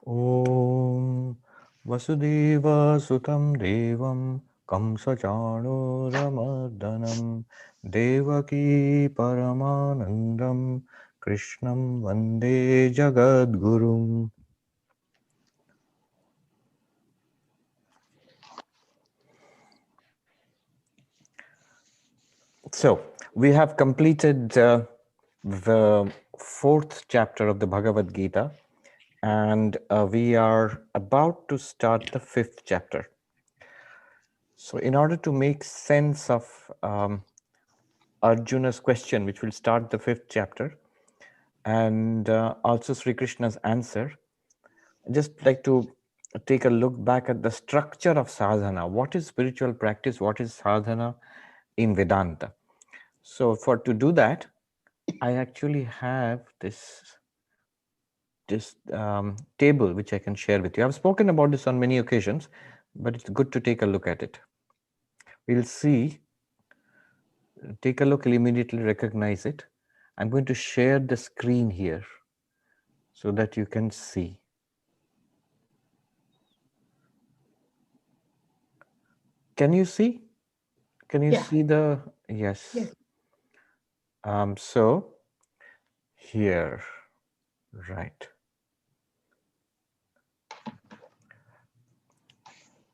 Om Vasudeva Sutam Devam Kamsachanuramardanam Devaki Paramanandam Krishnam Vande Jagadgurum. So, we have completed the fourth chapter of the Bhagavad Gita, and we are about to start the fifth chapter. So, in order to make sense of Arjuna's question, which will start the fifth chapter, and also Sri Krishna's answer, I'd just like to take a look back at the structure of sadhana. What is spiritual practice? What is sadhana in Vedanta? So, to do that, I actually have this table which I can share with you. I've spoken about this on many occasions, but it's good to take a look at it. We'll see. Take a look, you'll immediately recognize it. I'm going to share the screen here so that you can see. Can you see? Can you see the, yes. So here, right.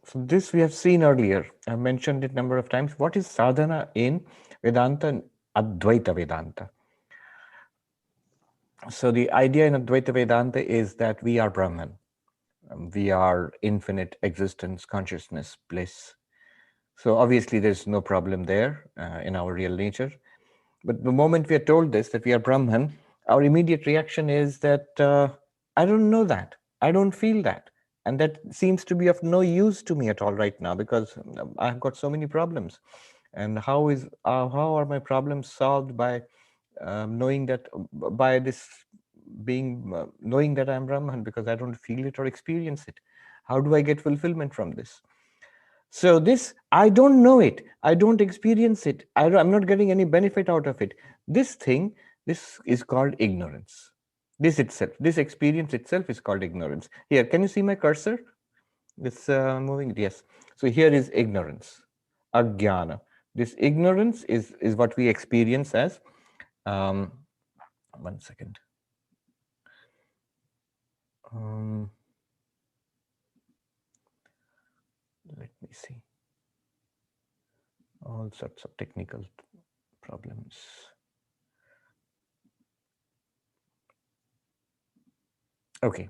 So this we have seen earlier. I mentioned it a number of times. What is sadhana in Vedanta and Advaita Vedanta? So the idea in Advaita Vedanta is that we are Brahman. We are infinite existence, consciousness, bliss. So obviously there's no problem there in our real nature. But the moment we are told this, that we are Brahman, our immediate reaction is that I don't know that. I don't feel that. And that seems to be of no use to me at all right now because I've got so many problems. And how are my problems solved by knowing that, by this being, knowing that I'm Brahman, because I don't feel it or experience it? How do I get fulfillment from this? So this, I don't know it, I don't experience it, I'm not getting any benefit out of it. This thing, this is called ignorance. This itself, this experience itself is called ignorance. Here, can you see my cursor? It's moving, yes. So here is ignorance, ajnana. This ignorance is what we experience as, 1 second. Let me see. All sorts of technical problems. Okay.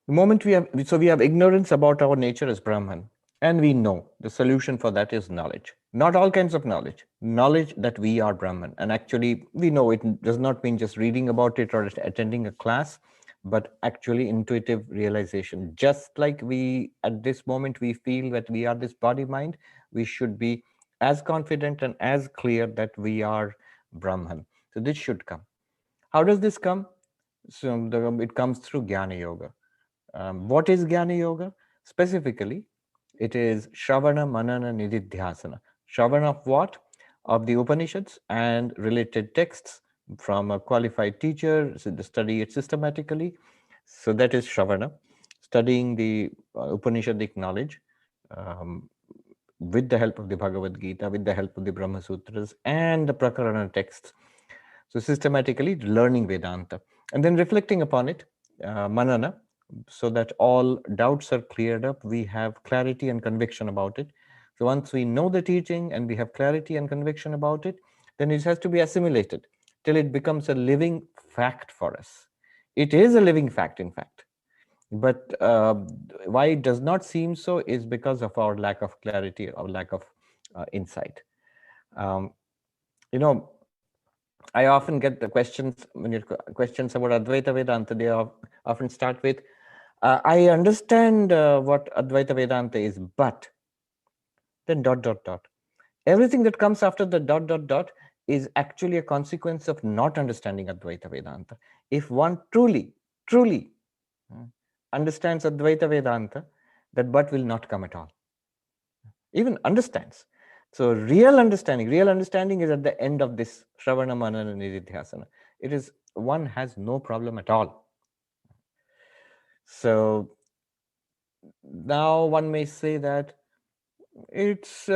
The moment we have ignorance about our nature as Brahman, and we know the solution for that is knowledge. Not all kinds of knowledge. Knowledge that we are Brahman. And actually, we know it does not mean just reading about it or attending a class, but actually intuitive realization. Just like we, at this moment, we feel that we are this body-mind, we should be as confident and as clear that we are Brahman. So this should come. How does this come? So it comes through Jnana Yoga. What is Jnana Yoga? Specifically, it is Shravana, Manana, Nididhyasana. Shravana of what? Of the Upanishads and related texts from a qualified teacher, so to study it systematically. So that is Shravana, studying the Upanishadic knowledge with the help of the Bhagavad Gita, with the help of the Brahma Sutras and the Prakarana texts. So systematically learning Vedanta and then reflecting upon it, Manana, so that all doubts are cleared up, we have clarity and conviction about it. So once we know the teaching and we have clarity and conviction about it, then it has to be assimilated till it becomes a living fact for us. It is a living fact, in fact. But why it does not seem so is because of our lack of clarity or lack of insight. I often get the questions, when you questions about Advaita Vedanta, they often start with, I understand what Advaita Vedanta is, but then ... Everything that comes after the ... is actually a consequence of not understanding Advaita Vedanta. If one truly understands Advaita Vedanta, that but will not come at all. Even understands. So real understanding is at the end of this Shravana, Manana, Nididhyasana. It is, one has no problem at all. So now one may say that it's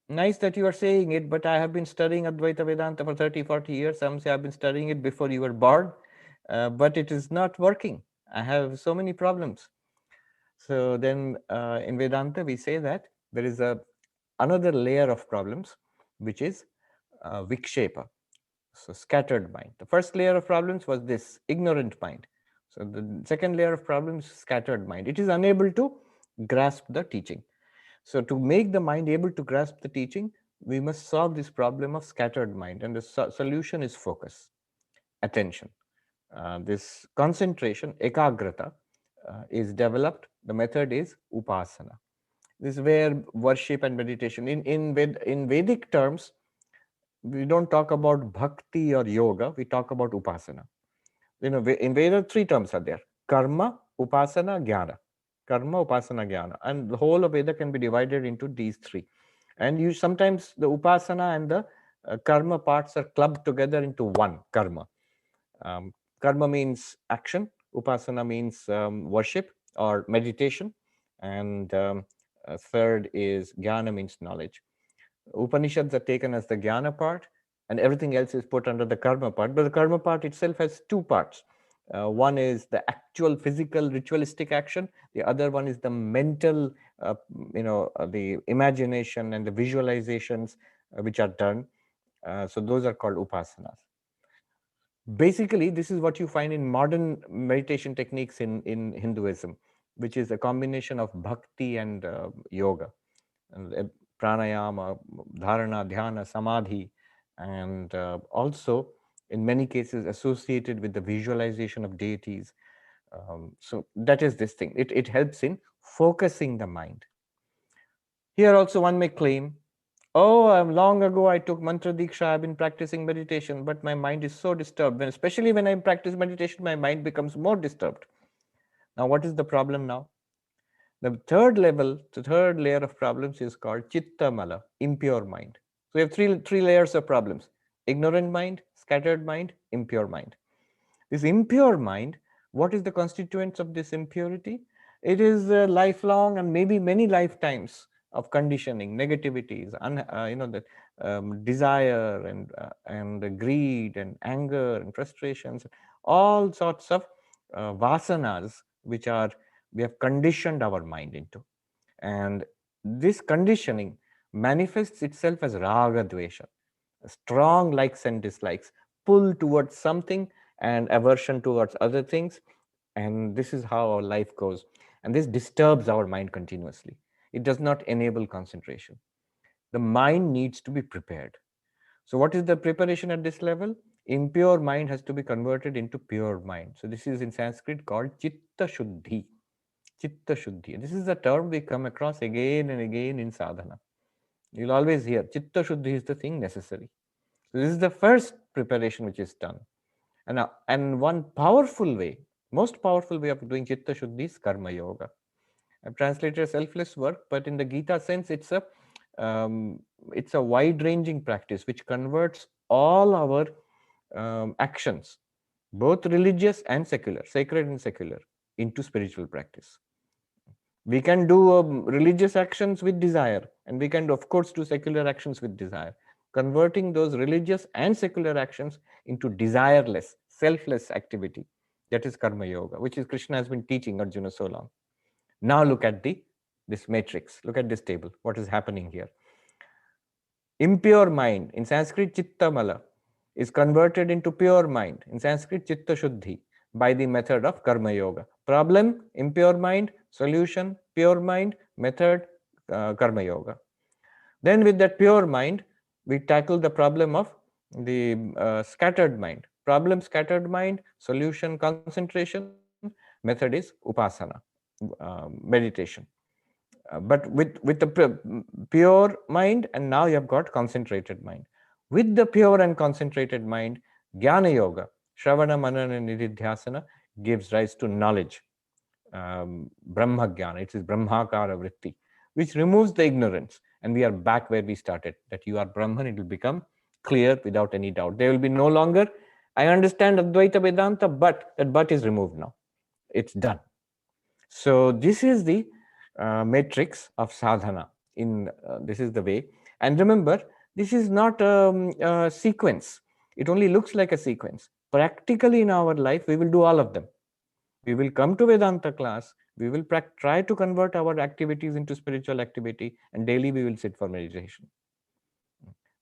nice that you are saying it, but I have been studying Advaita Vedanta for 30, 40 years. Some say I've been studying it before you were born, but it is not working. I have so many problems. So then in Vedanta, we say that there is another layer of problems, which is vikshepa, so scattered mind. The first layer of problems was this ignorant mind. So the second layer of problems is scattered mind. It is unable to grasp the teaching. So to make the mind able to grasp the teaching, we must solve this problem of scattered mind. And the solution is focus, attention. This concentration, ekagrata, is developed. The method is upasana. This is where worship and meditation, in Vedic terms, we don't talk about bhakti or yoga, we talk about upasana. In Veda, three terms are there: karma, upasana, jnana. Karma, upasana, jnana. And the whole of Veda can be divided into these three. And you sometimes the upasana and the karma parts are clubbed together into one, karma. Um, Karma means action, upasana means worship or meditation, and third is jnana, means knowledge. Upanishads are taken as the jnana part, and everything else is put under the karma part. But the karma part itself has two parts. One is the actual physical ritualistic action. The other one is the mental, the imagination and the visualizations which are done. So those are called upasanas. Basically, this is what you find in modern meditation techniques in Hinduism, which is a combination of bhakti and yoga, and pranayama, dharana, dhyana, samadhi, and also in many cases associated with the visualization of deities. So that is this thing. It helps in focusing the mind. Here also one may claim, oh, long ago I took mantra diksha, I've been practicing meditation, but my mind is so disturbed. And especially when I practice meditation, my mind becomes more disturbed. Now, what is the problem now? The third layer of problems is called chitta mala, impure mind. So we have three layers of problems: ignorant mind, scattered mind, impure mind. This impure mind, what is the constituents of this impurity? It is lifelong and maybe many lifetimes of conditioning, negativities, the desire and greed and anger and frustrations, all sorts of vasanas which we have conditioned our mind into. And this conditioning manifests itself as raga dvesha, strong likes and dislikes, pull towards something and aversion towards other things. And this is how our life goes. And this disturbs our mind continuously. It does not enable concentration. The mind needs to be prepared. So what is the preparation at this level? Impure mind has to be converted into pure mind. So this is in Sanskrit called chitta shuddhi. Chitta shuddhi. This is a term we come across again and again in sadhana. You'll always hear chitta shuddhi is the thing necessary. So this is the first preparation which is done. And one powerful way, most powerful way of doing chitta shuddhi is karma yoga. I've translated selfless work, but in the Gita sense, it's a wide-ranging practice which converts all our actions, both religious and secular, sacred and secular, into spiritual practice. We can do religious actions with desire, and we can, of course, do secular actions with desire. Converting those religious and secular actions into desireless, selfless activity, that is karma yoga, which is Krsna has been teaching Arjuna so long. Now look at this matrix. Look at this table. What is happening here? Impure mind, in Sanskrit chitta mala, is converted into pure mind, in Sanskrit chitta shuddhi, by the method of karma yoga. Problem, impure mind. Solution, pure mind. Method, karma yoga. Then with that pure mind, we tackle the problem of the scattered mind. Problem, scattered mind. Solution, concentration. Method is upasana, meditation. But with the pure mind, and now you have got concentrated mind. With the pure and concentrated mind, jnana yoga, shravana, manana, and nididhyasana, gives rise to knowledge, brahma jnana. It is brahmakara vritti, which removes the ignorance. And we are back where we started, that you are Brahman. It will become clear without any doubt. There will be no longer, I understand Advaita Vedanta, but that but is removed now. It's done. So this is the matrix of sadhana. This is the way. And remember, this is not a sequence. It only looks like a sequence. Practically in our life, we will do all of them. We will come to Vedanta class. We will try to convert our activities into spiritual activity, and daily we will sit for meditation.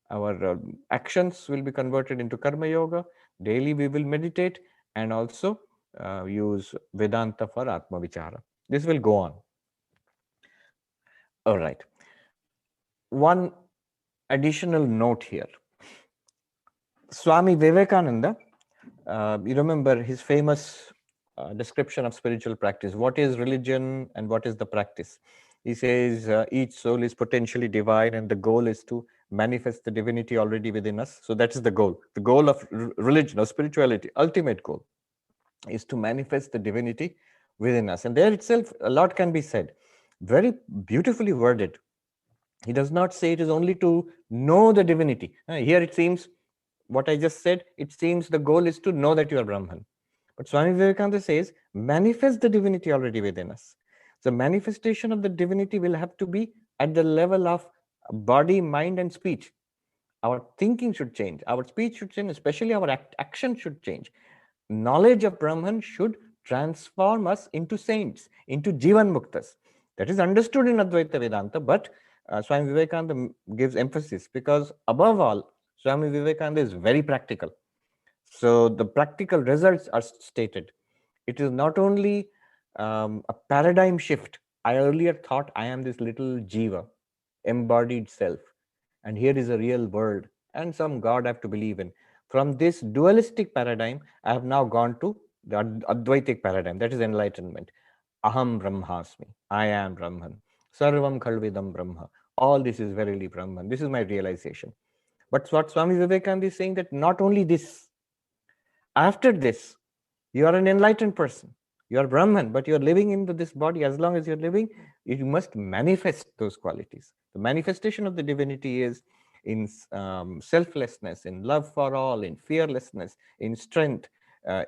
Our actions will be converted into karma yoga. Daily we will meditate and also use Vedanta for Atma Vichara. This will go on. All right. One additional note here. Swami Vivekananda, you remember his famous description of spiritual practice. What is religion and what is the practice? He says each soul is potentially divine and the goal is to manifest the divinity already within us. So that is the goal. The goal of religion or spirituality, ultimate goal, is to manifest the divinity within us. And there itself, a lot can be said. Very beautifully worded. He does not say it is only to know the divinity. Here it seems, what I just said, it seems the goal is to know that you are Brahman. But Swami Vivekananda says, manifest the divinity already within us. The manifestation of the divinity will have to be at the level of body, mind, and speech. Our thinking should change. Our speech should change, especially our action should change. Knowledge of Brahman should transform us into saints, into Jivan Muktas. That is understood in Advaita Vedanta, but Swami Vivekananda gives emphasis because above all, Swami Vivekananda is very practical. So the practical results are stated. It is not only a paradigm shift. I earlier thought I am this little jiva, embodied self, and here is a real world and some God I have to believe in. From this dualistic paradigm, I have now gone to the Advaitic paradigm, that is enlightenment. Aham Brahmasmi, I am Brahman. Sarvam Khalvidam Brahma. All this is verily Brahman. This is my realization. But what Swami Vivekananda is saying, that not only this, after this, you are an enlightened person. You are Brahman, but you are living into this body. As long as you're living, you must manifest those qualities. The manifestation of the divinity is in selflessness, in love for all, in fearlessness, in strength,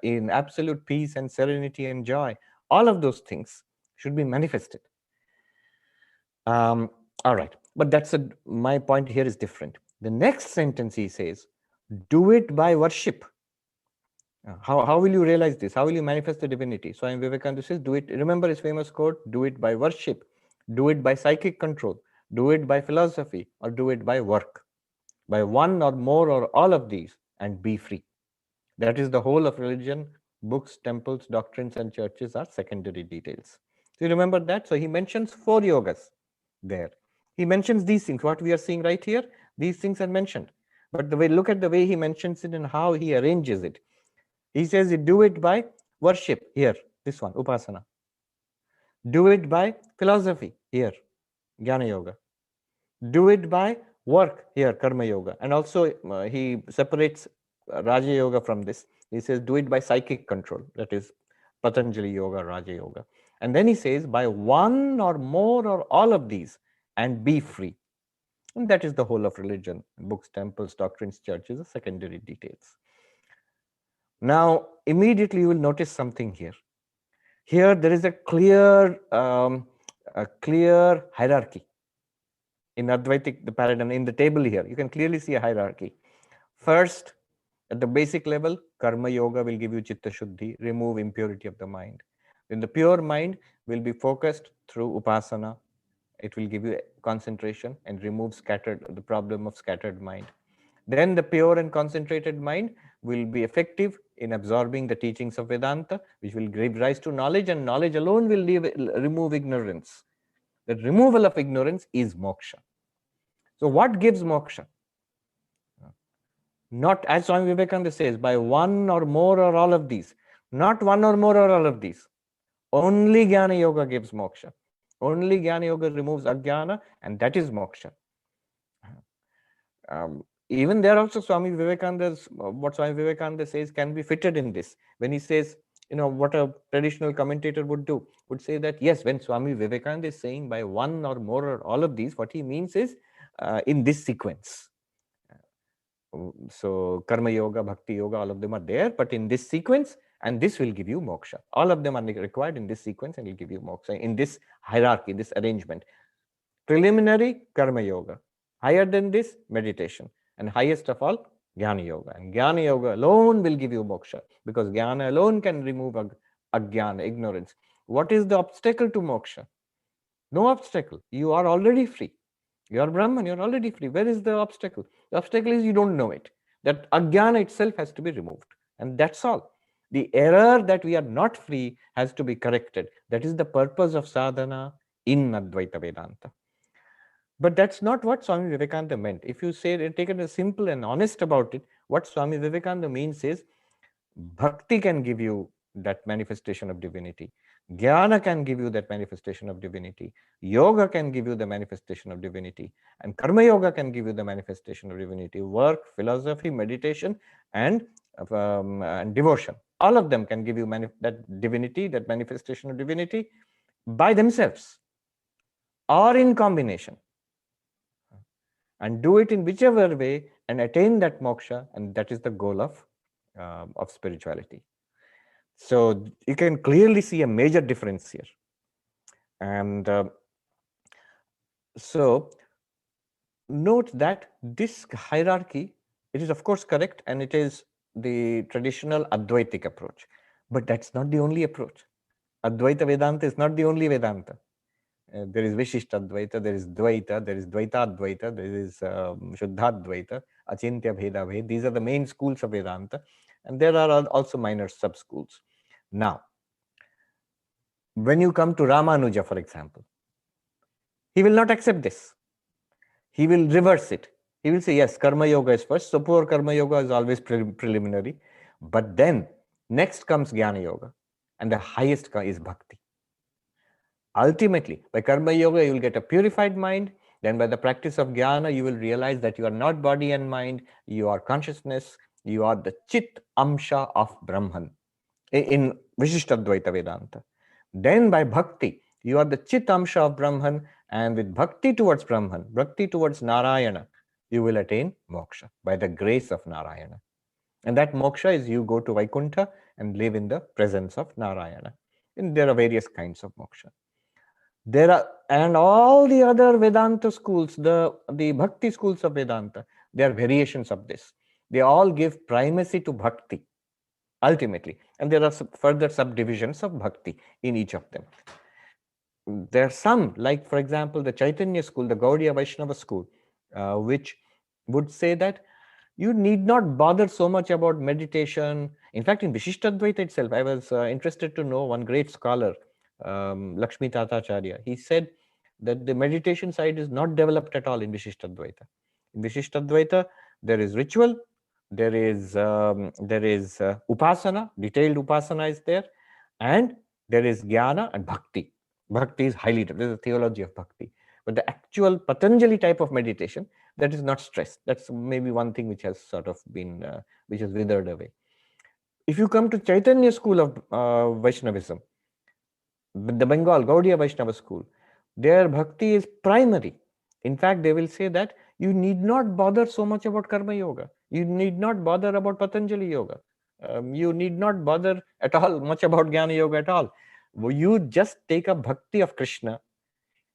in absolute peace and serenity and joy. All of those things should be manifested. All right, but my point here is different. The next sentence he says, do it by worship. How will you realize this? How will you manifest the divinity? Swami Vivekananda says, do it. Remember his famous quote, do it by worship, do it by psychic control, do it by philosophy, or do it by work. By one or more or all of these, and be free. That is the whole of religion. Books, temples, doctrines, and churches are secondary details. So you remember that? So he mentions 4 yogas there. He mentions these things. What we are seeing right here, these things are mentioned. But look at the way he mentions it and how he arranges it. He says, do it by worship, here, this one, upasana. Do it by philosophy, here, jnana yoga. Do it by work, here, karma yoga. And also he separates Raja yoga from this. He says, do it by psychic control, that is Patanjali yoga, Raja yoga. And then he says, by one or more or all of these, and be free. And that is the whole of religion. Books, temples, doctrines, churches are secondary details. Now, immediately you will notice something here. Here there is a clear hierarchy. In Advaitic, the paradigm, in the table here, you can clearly see a hierarchy. First, at the basic level, karma yoga will give you chitta shuddhi, remove impurity of the mind. Then the pure mind will be focused through upasana. It will give you concentration and remove the problem of scattered mind. Then the pure and concentrated mind will be effective in absorbing the teachings of Vedanta, which will give rise to knowledge, and knowledge alone will remove ignorance. The removal of ignorance is moksha. So what gives moksha? Not, as Swami Vivekananda says, by one or more or all of these. Not one or more or all of these. Only Jnana Yoga gives moksha. Only Jnana Yoga removes ajnana, and that is moksha. Even there also Swami Vivekananda's, what Swami Vivekananda says can be fitted in this. When he says, what a traditional commentator would say that, yes, when Swami Vivekananda is saying by one or more or all of these, what he means is in this sequence. So Karma Yoga, Bhakti Yoga, all of them are there, but in this sequence, and this will give you moksha. All of them are required in this sequence and will give you moksha, in this hierarchy, this arrangement. Preliminary, karma yoga. Higher than this, meditation. And highest of all, jnana yoga. And jnana yoga alone will give you moksha, because jnana alone can remove ajnana, ignorance. What is the obstacle to moksha? No obstacle. You are already free. You are Brahman, you are already free. Where is the obstacle? The obstacle is you don't know it. That ajnana itself has to be removed. And that's all. The error that we are not free has to be corrected. That is the purpose of sadhana in Advaita Vedanta. But that's not what Swami Vivekananda meant. If you say, take it as simple and honest about it, what Swami Vivekananda means is, bhakti can give you that manifestation of divinity. Jnana can give you that manifestation of divinity. Yoga can give you the manifestation of divinity. And karma yoga can give you the manifestation of divinity. Work, philosophy, meditation, and devotion. All of them can give you that divinity, that manifestation of divinity by themselves or in combination. And do it in whichever way and attain that moksha, and that is the goal of spirituality. So you can clearly see a major difference here. And so note that this hierarchy, it is of course correct, and it is the traditional Advaitic approach. But that's not the only approach. Advaita Vedanta is not the only Vedanta. There is Vishishta Advaita, there is Dvaita, there is Dvaita Advaita, there is Shuddha Advaita, Achintya Bheda Bhed. These are the main schools of Vedanta. And there are also minor sub-schools. Now, when you come to Ramanuja, for example, he will not accept this. He will reverse it. He will say, yes, karma yoga is first. So poor karma yoga is always preliminary. But then next comes jnana yoga. And the highest is bhakti. Ultimately, by karma yoga, you will get a purified mind. Then by the practice of jnana, you will realize that you are not body and mind. You are consciousness. You are the chit amsha of Brahman in Vishishtadvaita Vedanta. Then by bhakti, you are the chit amsha of Brahman, and with bhakti towards Brahman, bhakti towards Narayana, you will attain moksha by the grace of Narayana. And that moksha is you go to Vaikuntha and live in the presence of Narayana. And there are various kinds of moksha. There are, and all the other Vedanta schools, the bhakti schools of Vedanta, they are variations of this. They all give primacy to bhakti, ultimately. And there are further subdivisions of bhakti in each of them. There are some, like for example, the Chaitanya school, the Gaudiya Vaishnava school, which would say that you need not bother so much about meditation. In fact, in Vishishtadvaita itself, I was interested to know one great scholar, Lakshmi Tatacharya. He said that the meditation side is not developed at all in Vishishtadvaita. In Vishishtadvaita, there is ritual, there is upasana, detailed upasana is there, and there is jnana and bhakti. Bhakti is highly, there is a theology of bhakti. But the actual Patanjali type of meditation, that is not stressed. That's maybe one thing which has sort of been, which has withered away. If you come to Chaitanya school of Vaishnavism, the Bengal Gaudiya Vaishnava school, their bhakti is primary. In fact, they will say that you need not bother so much about karma yoga. You need not bother about Patanjali yoga. You need not bother at all much about jnana yoga at all. You just take a bhakti of Krsna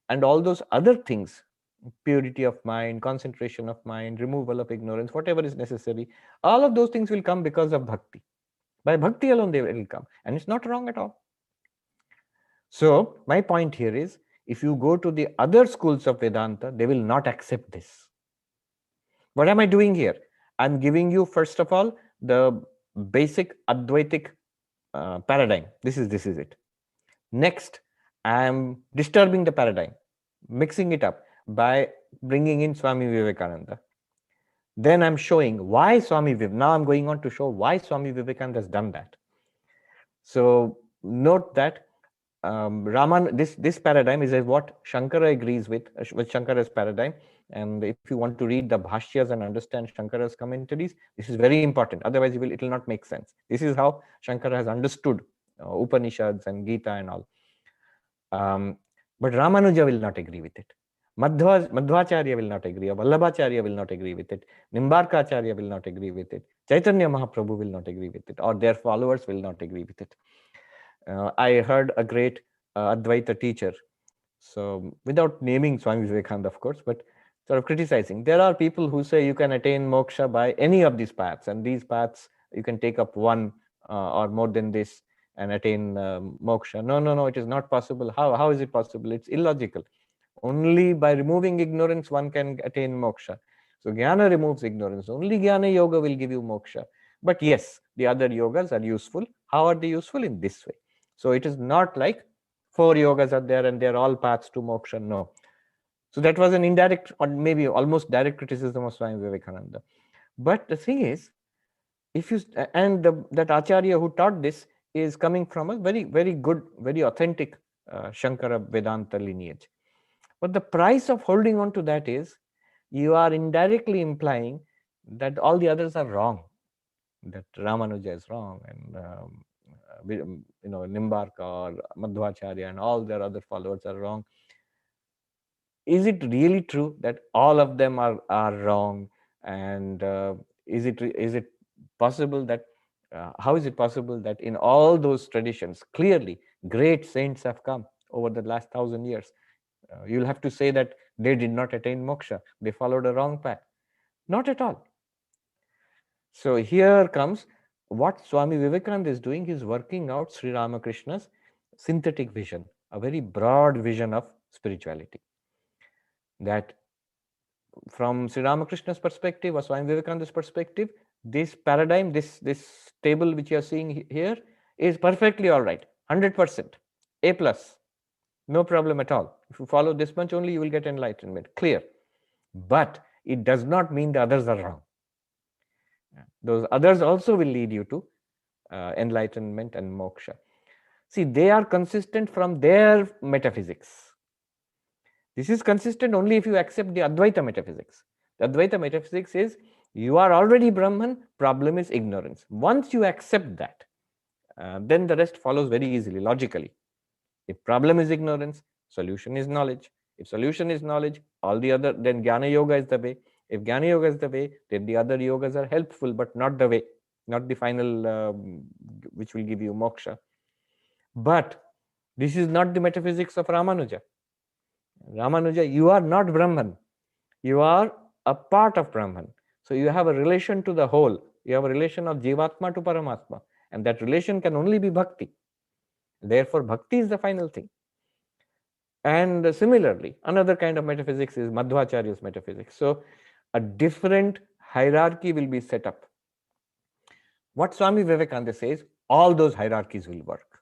and all those other things, purity of mind, concentration of mind, removal of ignorance, whatever is necessary, all of those things will come because of bhakti. By bhakti alone they will come, and it's not wrong at all. So my point here is, if you go to the other schools of Vedanta, they will not accept this. What am I doing here? I'm giving you, first of all, the basic Advaitic paradigm. This is it. Next, I'm disturbing the paradigm, mixing it up by bringing in Swami Vivekananda. Then I'm showing why now I'm going on to show why Swami Vivekananda has done that. So note that this paradigm is what Shankara agrees with Shankara's paradigm. And if you want to read the bhashyas and understand Shankara's commentaries, this is very important. Otherwise, it will not make sense. This is how Shankara has understood Upanishads and Gita and all. But Ramanuja will not agree with it. Madhvacharya will not agree, or Vallabhacharya will not agree with it, Nimbarkacharya will not agree with it, Chaitanya Mahaprabhu will not agree with it, or their followers will not agree with it. I heard a great Advaita teacher, so without naming Swami Vivekananda, of course, but sort of criticizing. There are people who say you can attain moksha by any of these paths, and these paths you can take up one or more than this and attain moksha. No, it is not possible. How is it possible? It's illogical. Only by removing ignorance one can attain moksha. So jnana removes ignorance. Only jnana yoga will give you moksha. But yes, the other yogas are useful. How are they useful? In this way. So it is not like 4 yogas are there and they're all paths to moksha. No. So that was an indirect or maybe almost direct criticism of Swami Vivekananda. But the thing is, if you that Acharya who taught this is coming from a very, very good, very authentic Shankara Vedanta lineage. But the price of holding on to that is you are indirectly implying that all the others are wrong, that Ramanuja is wrong, and Nimbarka or Madhvacharya and all their other followers are wrong. Is it really true that all of them are wrong? And is it possible that how is it possible that in all those traditions, clearly great saints have come over the last 1,000 years? You'll have to say that they did not attain moksha. They followed a wrong path. Not at all. So here comes what Swami Vivekananda is doing. He's working out Sri Ramakrishna's synthetic vision, a very broad vision of spirituality. That from Sri Ramakrishna's perspective or Swami Vivekananda's perspective, this paradigm, this table which you are seeing here is perfectly all right, 100%, A+. No problem at all. If you follow this much only, you will get enlightenment. Clear. But it does not mean the others are wrong. Those others also will lead you to enlightenment and moksha. See, they are consistent from their metaphysics. This is consistent only if you accept the Advaita metaphysics. The Advaita metaphysics is you are already Brahman, problem is ignorance. Once you accept that, then the rest follows very easily, logically. If problem is ignorance, solution is knowledge. If solution is knowledge, all the other, then Jnana Yoga is the way. If Jnana Yoga is the way, then the other yogas are helpful, but not the way, not the final, which will give you moksha. But this is not the metaphysics of Ramanuja. Ramanuja, you are not Brahman. You are a part of Brahman. So you have a relation to the whole. You have a relation of Jivatma to Paramatma. And that relation can only be bhakti. Therefore, bhakti is the final thing. And similarly, another kind of metaphysics is Madhvacharya's metaphysics. So a different hierarchy will be set up. What Swami Vivekananda says, all those hierarchies will work.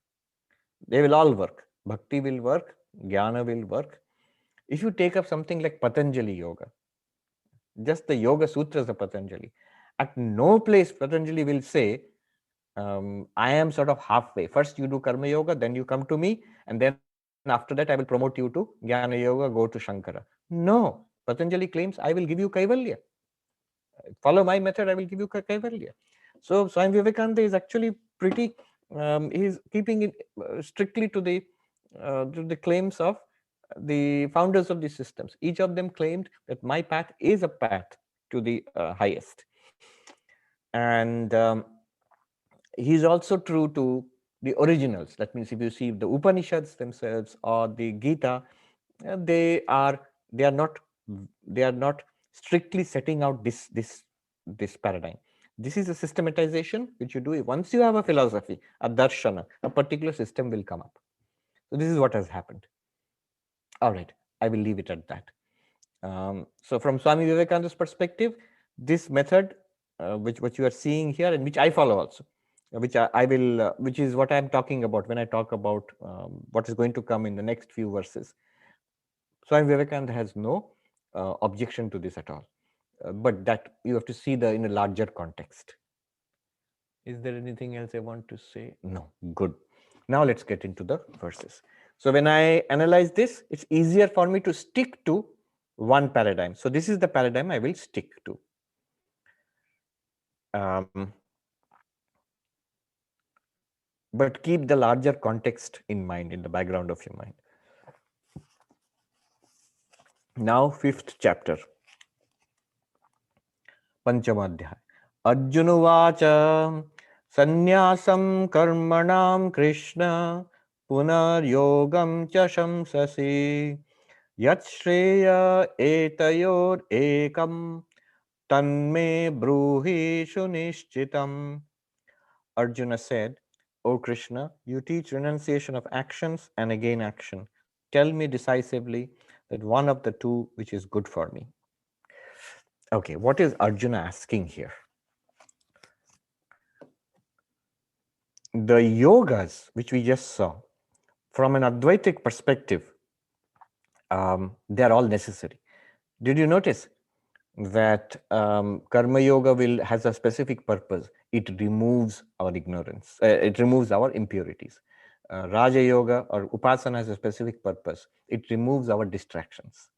They will all work. Bhakti will work, Jnana will work. If you take up something like Patanjali Yoga, just the Yoga Sutras of Patanjali, at no place Patanjali will say, I am sort of halfway. First you do Karma Yoga, then you come to me, and then after that I will promote you to Jnana Yoga, go to Shankara. No, Patanjali claims, I will give you Kaivalya. Follow my method, I will give you Kaivalya. So Swami Vivekananda is actually pretty, he is keeping it strictly to the claims of the founders of these systems. Each of them claimed that my path is a path to the highest. And he's also true to the originals. That means if you see the Upanishads themselves or the Gita, they are not strictly setting out this paradigm. This is a systematization which you do. Once you have a philosophy, a darshana, a particular system will come up. So this is what has happened. All right, I will leave it at that. So from Swami Vivekananda's perspective, this method, which you are seeing here and which I follow also, which I will, which is what I'm talking about when I talk about what is going to come in the next few verses. Swami Vivekananda has no objection to this at all, but that you have to see in a larger context. Is there anything else I want to say? No. Good. Now let's get into the verses. So when I analyze this, it's easier for me to stick to one paradigm. So this is the paradigm I will stick to. But keep the larger context in mind, in the background of your mind. Now, 5th chapter, Panchamadhyaya. Arjuna uvācha sannyāsaṁ karmaṇāṁ kṛiṣhṇa punar yogaṁ cha śhansasi yach chhreya etayor ekaṁ tanme brūhi su-niśhchitam. Arjuna said, O Krsna, you teach renunciation of actions and again action. Tell me decisively that one of the two which is good for me. Okay, what is Arjuna asking here? The yogas, which we just saw, from an Advaitic perspective, they are all necessary. Did you notice that karma yoga has a specific purpose? It removes our ignorance. It removes our impurities. Raja yoga or upasana has a specific purpose. It removes our distractions.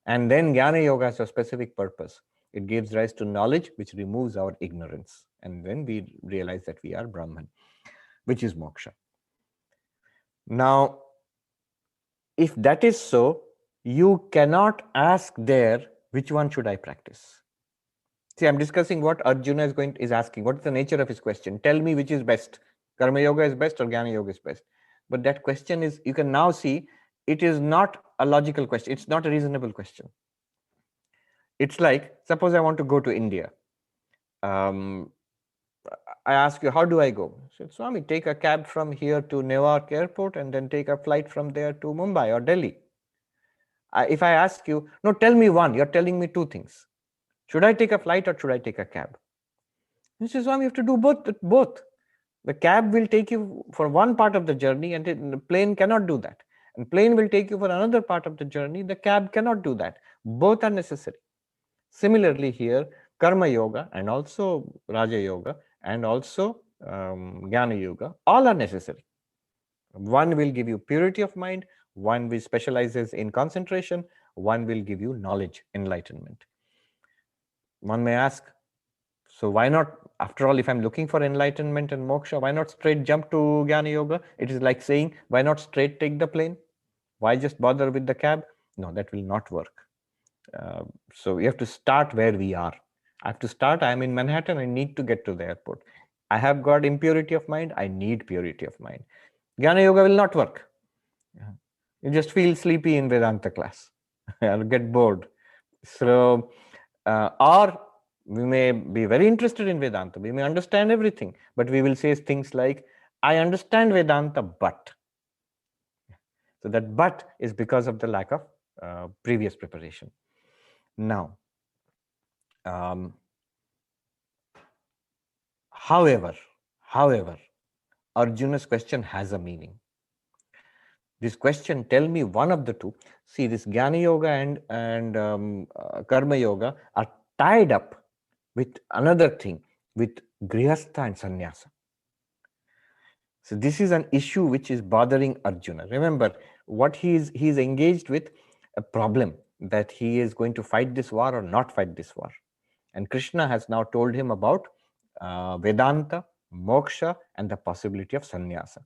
And then jnana yoga has a specific purpose. It gives rise to knowledge, which removes our ignorance. And then we realize that we are Brahman, which is moksha. Now, if that is so, you cannot ask there, which one should I practice? See, I'm discussing what Arjuna is asking. What is the nature of his question? Tell me which is best. Karma yoga is best or jnana yoga is best. But that question is, you can now see, it is not a logical question. It's not a reasonable question. It's like, suppose I want to go to India. I ask you, how do I go? I said, Swami, take a cab from here to Newark airport and then take a flight from there to Mumbai or Delhi. If I ask you, no, tell me one, you're telling me two things. Should I take a flight or should I take a cab? He says, Swami, you have to do both. The cab will take you for one part of the journey and the plane cannot do that. And plane will take you for another part of the journey. The cab cannot do that. Both are necessary. Similarly here, karma yoga and also raja yoga and also jnana yoga, all are necessary. One will give you purity of mind, one which specializes in concentration, one will give you knowledge, enlightenment. One may ask, so why not, after all, if I'm looking for enlightenment and moksha, why not straight jump to jnana yoga? It is like saying, why not straight take the plane? Why just bother with the cab? No, that will not work. So we have to start where we are. I have to start, I'm in Manhattan, I need to get to the airport. I have got impurity of mind, I need purity of mind. Jnana yoga will not work. You just feel sleepy in Vedanta class or get bored. So, or we may be very interested in Vedanta, we may understand everything, but we will say things like, I understand Vedanta, but. So that but is because of the lack of previous preparation. Now, however, Arjuna's question has a meaning. This question, tell me one of the two. See, this Jnana Yoga and Karma Yoga are tied up with another thing, with grihastha and sannyasa. So this is an issue which is bothering Arjuna. Remember, what he's engaged with a problem that he is going to fight this war or not fight this war. And Krsna has now told him about Vedanta, Moksha, and the possibility of sannyasa.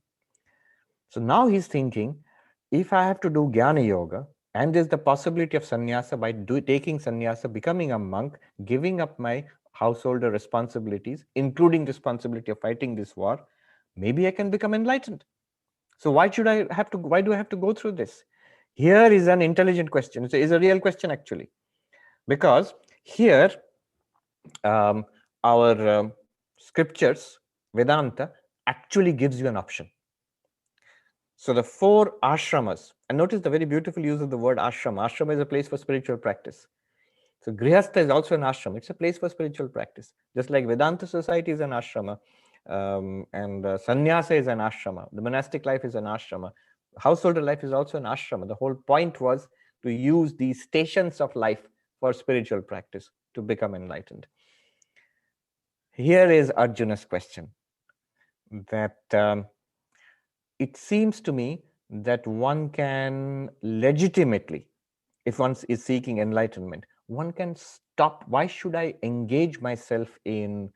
So now he's thinking, if I have to do Jnana Yoga, and there's the possibility of sannyasa by taking sannyasa, becoming a monk, giving up my householder responsibilities, including responsibility of fighting this war, maybe I can become enlightened. So why do I have to go through this? Here is an intelligent question. It's a real question actually. Because here, our scriptures, Vedanta, actually gives you an option. So the 4 ashramas, and notice the very beautiful use of the word ashrama. Ashrama is a place for spiritual practice. So grihastha is also an ashram. It's a place for spiritual practice. Just like Vedanta society is an ashrama, and sannyasa is an ashrama. The monastic life is an ashrama. Householder life is also an ashrama. The whole point was to use these stations of life for spiritual practice to become enlightened. Here is Arjuna's question, that it seems to me that one can legitimately, if one is seeking enlightenment, one can stop. Why should I engage myself in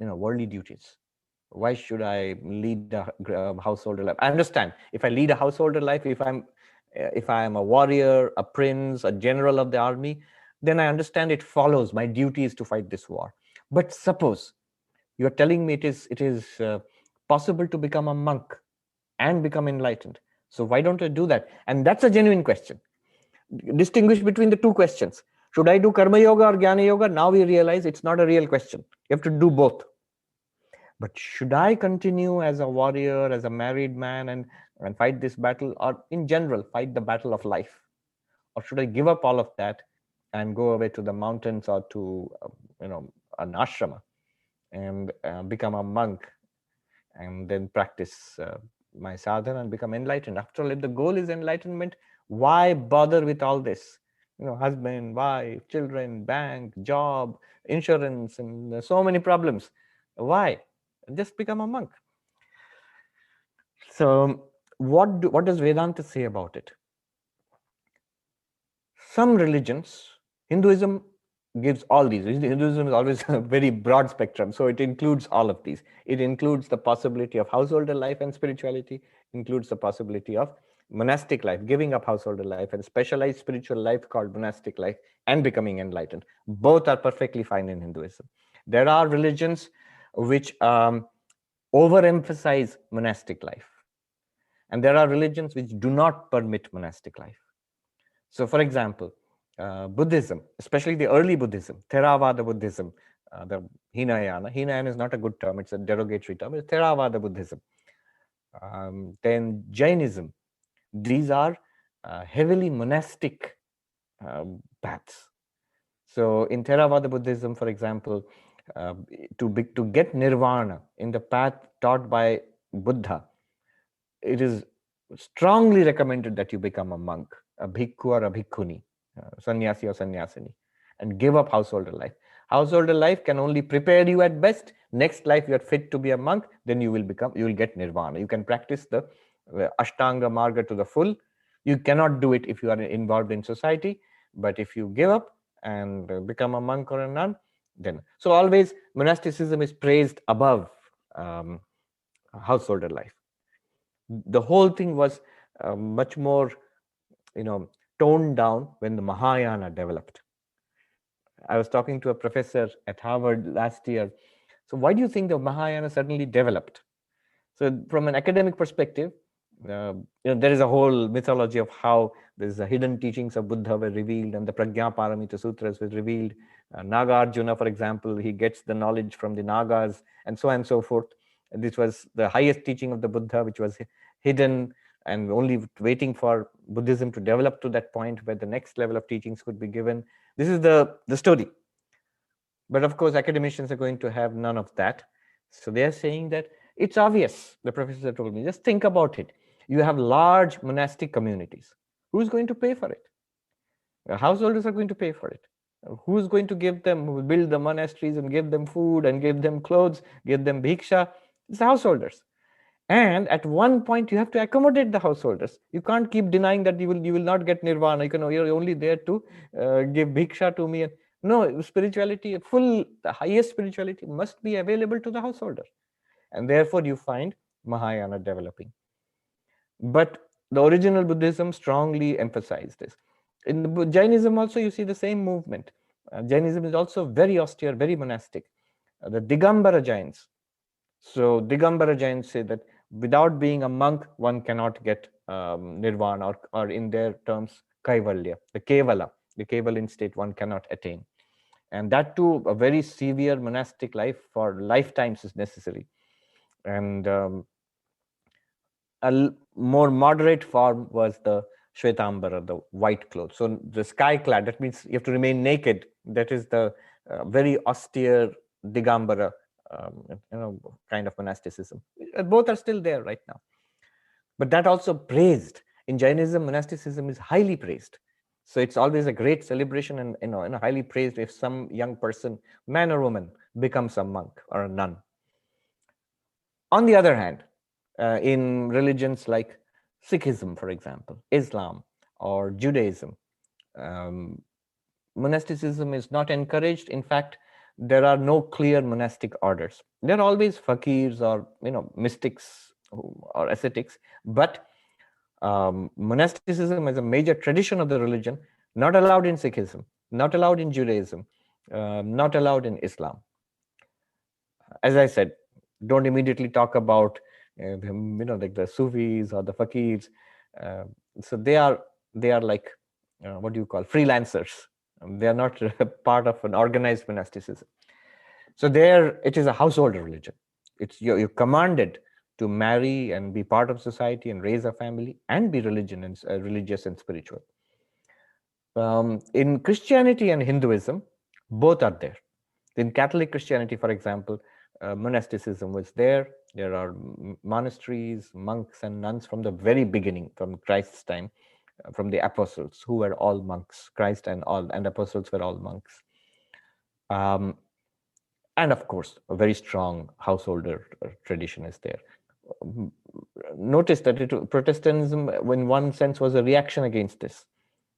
worldly duties? Why should I lead a householder life? I understand if I lead a householder life, if I'm if I am a warrior, a prince, a general of the army, then I understand it follows my duty is to fight this war. But suppose you are telling me it is possible to become a monk and become enlightened. So why don't I do that? And that's a genuine question. Distinguish between the two questions. Should I do karma yoga or jnana yoga? Now we realize it's not a real question. You have to do both. But should I continue as a warrior, as a married man, and fight this battle, or in general, fight the battle of life? Or should I give up all of that and go away to the mountains or to, an ashrama and become a monk and then practice my sadhana and become enlightened? After all, if the goal is enlightenment, why bother with all this? Husband, wife, children, bank, job, insurance, and so many problems. Why? Just become a monk. So what does Vedanta say about it? Some religions, Hinduism gives all these. Hinduism is always a very broad spectrum, so it includes all of these. It includes the possibility of householder life and spirituality, includes the possibility of monastic life, giving up householder life, and specialized spiritual life called monastic life, and becoming enlightened. Both are perfectly fine in Hinduism. There are religions which overemphasize monastic life, and there are religions which do not permit monastic life. So, for example, Buddhism, especially the early Buddhism, Theravada Buddhism, the Hinayana is not a good term, it's a derogatory term, it's Theravada Buddhism. Then Jainism, these are heavily monastic paths. So in Theravada Buddhism, for example, to get nirvana in the path taught by Buddha, it is strongly recommended that you become a monk, a bhikkhu or a bhikkhuni, sannyasi or sannyasini, and give up householder life. Householder life can only prepare you at best. Next life you are fit to be a monk, then you will get nirvana. You can practice the ashtanga marga to the full. You cannot do it if you are involved in society, but if you give up and become a monk or a nun, then. So always monasticism is praised above householder life. The whole thing was much more, toned down when the Mahayana developed. I was talking to a professor at Harvard last year. So why do you think the Mahayana suddenly developed? So from an academic perspective, there is a whole mythology of how the hidden teachings of Buddha were revealed and the Prajna Paramita Sutras were revealed. Naga Arjuna, for example, he gets the knowledge from the Nagas and so on and so forth. And this was the highest teaching of the Buddha, which was hidden and only waiting for Buddhism to develop to that point where the next level of teachings could be given. This is the story. But of course, academicians are going to have none of that. So they are saying that it's obvious, the professor told me, just think about it. You have large monastic communities. Who's going to pay for it? Householders are going to pay for it. Who's going to build the monasteries and give them food and give them clothes, give them bhiksha? It's the householders. And at one point, you have to accommodate the householders. You can't keep denying that you will not get nirvana. You're only there to give bhiksha to me. No, spirituality, the highest spirituality must be available to the householder. And therefore, you find Mahayana developing. But the original Buddhism strongly emphasized this. In the Jainism also, you see the same movement. Jainism is also very austere, very monastic. The Digambara Jains. So Digambara Jains say that without being a monk, one cannot get nirvana, or in their terms, kaivalya, the kevalan state one cannot attain. And that too, a very severe monastic life for lifetimes is necessary. And a more moderate form was the Shvetambara, the white clothes. So the sky-clad, that means you have to remain naked. That is the very austere Digambara kind of monasticism. Both are still there right now. But that also praised. In Jainism, monasticism is highly praised. So it's always a great celebration and highly praised if some young person, man or woman, becomes a monk or a nun. On the other hand, in religions like Sikhism, for example, Islam or Judaism, monasticism is not encouraged. In fact, there are no clear monastic orders. There are always fakirs or mystics or ascetics, but Monasticism is a major tradition of the religion, not allowed in Sikhism, not allowed in Judaism, not allowed in Islam. As I said, don't immediately talk about like the Sufis or the Fakirs. So they are like what do you call freelancers. They are not part of an organized monasticism. So there, it is a household religion. It's you're commanded to marry and be part of society and raise a family and be religious and spiritual. In Christianity and Hinduism, both are there. In Catholic Christianity, for example, monasticism was there. There are monasteries, monks and nuns from the very beginning, from Christ's time, from the apostles, who were all monks. Christ and apostles were all monks. And of course, a very strong householder tradition is there. Notice that Protestantism, in one sense, was a reaction against this.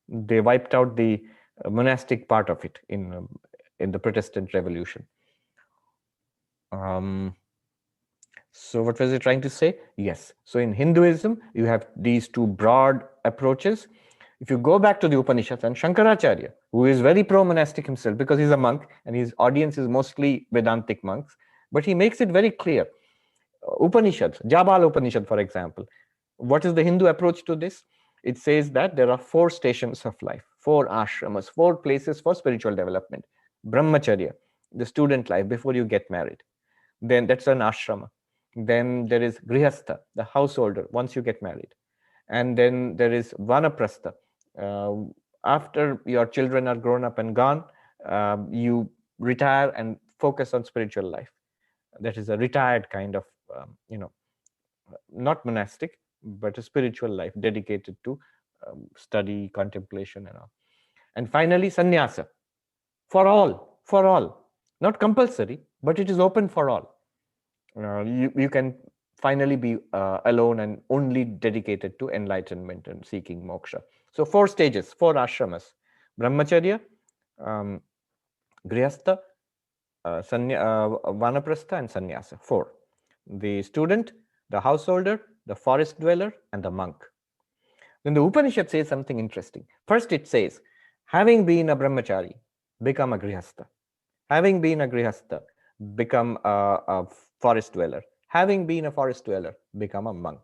They wiped out the monastic part of it in the Protestant Revolution. So what was it trying to say? Yes. So in Hinduism, you have these two broad approaches. If you go back to the Upanishads, and Shankaracharya, who is very pro-monastic himself because he's a monk and his audience is mostly Vedantic monks, but he makes it very clear. Upanishads, Jabal Upanishad, for example, what is the Hindu approach to this? It says that there are 4 stations of life, 4 ashramas, 4 places for spiritual development. Brahmacharya, the student life before you get married. Then that's an ashrama. Then there is grihastha, the householder, once you get married. And then there is vanaprastha. After your children are grown up and gone, you retire and focus on spiritual life. That is a retired kind of, not monastic, but a spiritual life dedicated to study, contemplation, and all. And finally, sannyasa, for all, not compulsory, but it is open for all. You can finally be alone and only dedicated to enlightenment and seeking moksha. So 4 stages, 4 ashramas: brahmacharya, grihastha, vanaprastha, and sannyasa. 4. The student, the householder, the forest dweller, and the monk. Then the Upanishad says something interesting. First it says, having been a brahmachari, become a grihastha. Having been a grihastha, become a forest dweller. Having been a forest dweller, become a monk.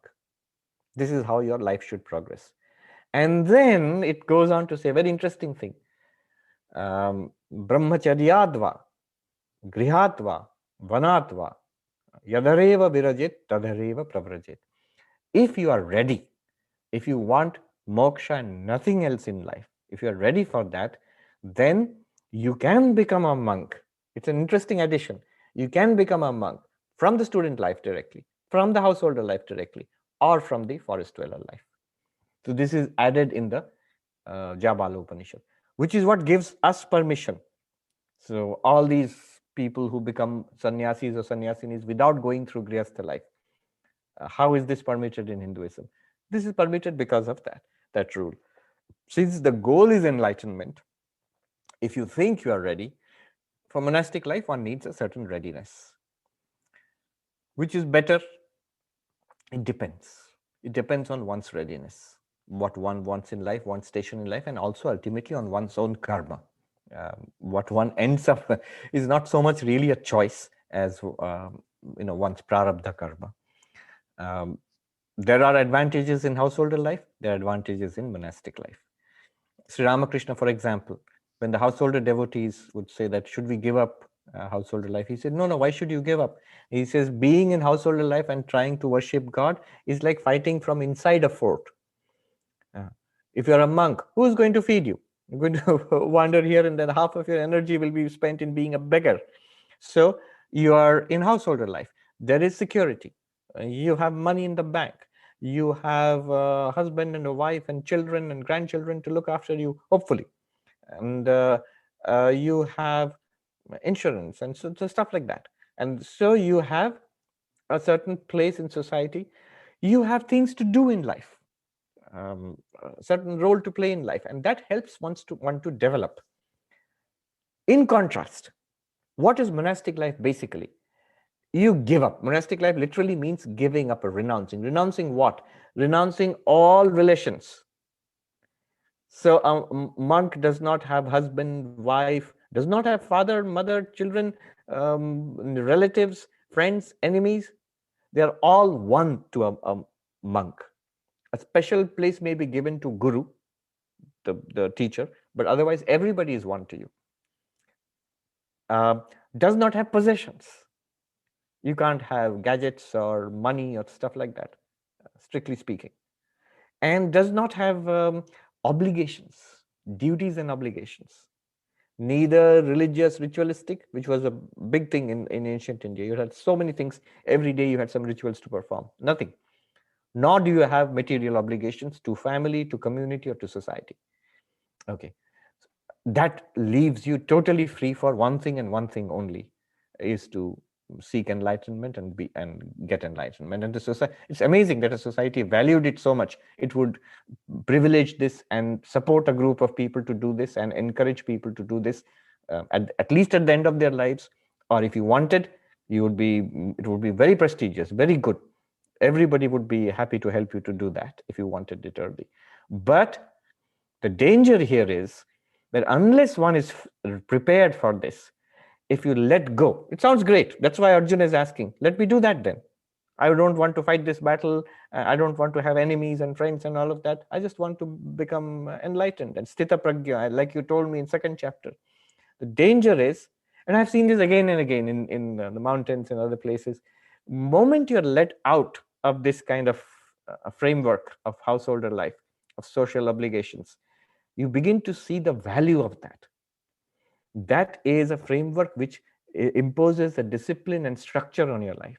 This is how your life should progress. And then it goes on to say a very interesting thing. Brahmacharyadva, grihatva, vanatva, yadareva virajit, tadareva pravrajit. If you are ready, if you want moksha and nothing else in life, if you are ready for that, then you can become a monk. It's an interesting addition. You can become a monk from the student life directly, from the householder life directly, or from the forest dweller life. So this is added in the Jabala Upanishad, which is what gives us permission. So all these people who become sannyasis or sannyasinis without going through grihastha life, how is this permitted in Hinduism? This is permitted because of that rule. Since the goal is enlightenment, if you think you are ready, for monastic life, one needs a certain readiness. Which is better? It depends. It depends on one's readiness, what one wants in life, one's station in life, and also ultimately on one's own karma. What one ends up is not so much really a choice as one's prarabdha karma. There are advantages in householder life. There are advantages in monastic life. Sri Ramakrishna, for example, when the householder devotees would say that, should we give up householder life? He said, no, why should you give up? He says, being in householder life and trying to worship God is like fighting from inside a fort. If you're a monk, who is going to feed you? You're going to wander here and then half of your energy will be spent in being a beggar. So you are in householder life. There is security. You have money in the bank. You have a husband and a wife and children and grandchildren to look after you, hopefully. And you have insurance and so stuff like that. And so you have a certain place in society. You have things to do in life, a certain role to play in life, and that helps one to develop. In contrast, what is monastic life basically? You give up. Monastic life literally means giving up or renouncing. Renouncing what? Renouncing all relations. So a monk does not have husband, wife, does not have father, mother, children, relatives, friends, enemies. They are all one to a monk. A special place may be given to guru, the teacher, but otherwise everybody is one to you. Does not have possessions. You can't have gadgets or money or stuff like that, strictly speaking. And does not have obligations, duties and obligations. Neither religious, ritualistic, which was a big thing in ancient India. You had so many things. Every day you had some rituals to perform. Nothing. Nor do you have material obligations to family, to community, or to society. Okay. That leaves you totally free for one thing and one thing only, is to seek enlightenment and get enlightenment. And the society, it's amazing that a society valued it so much. It would privilege this and support a group of people to do this and encourage people to do this, at least at the end of their lives. Or if you wanted, it would be very prestigious, very good. Everybody would be happy to help you to do that if you wanted it early. But the danger here is that unless one is prepared for this, if you let go, it sounds great. That's why Arjuna is asking, let me do that then. I don't want to fight this battle. I don't want to have enemies and friends and all of that. I just want to become enlightened and sthita prajna, like you told me in second chapter. The danger is, and I've seen this again and again in the mountains and other places, moment you're let out of this kind of framework of householder life, of social obligations, you begin to see the value of that. That is a framework which imposes a discipline and structure on your life.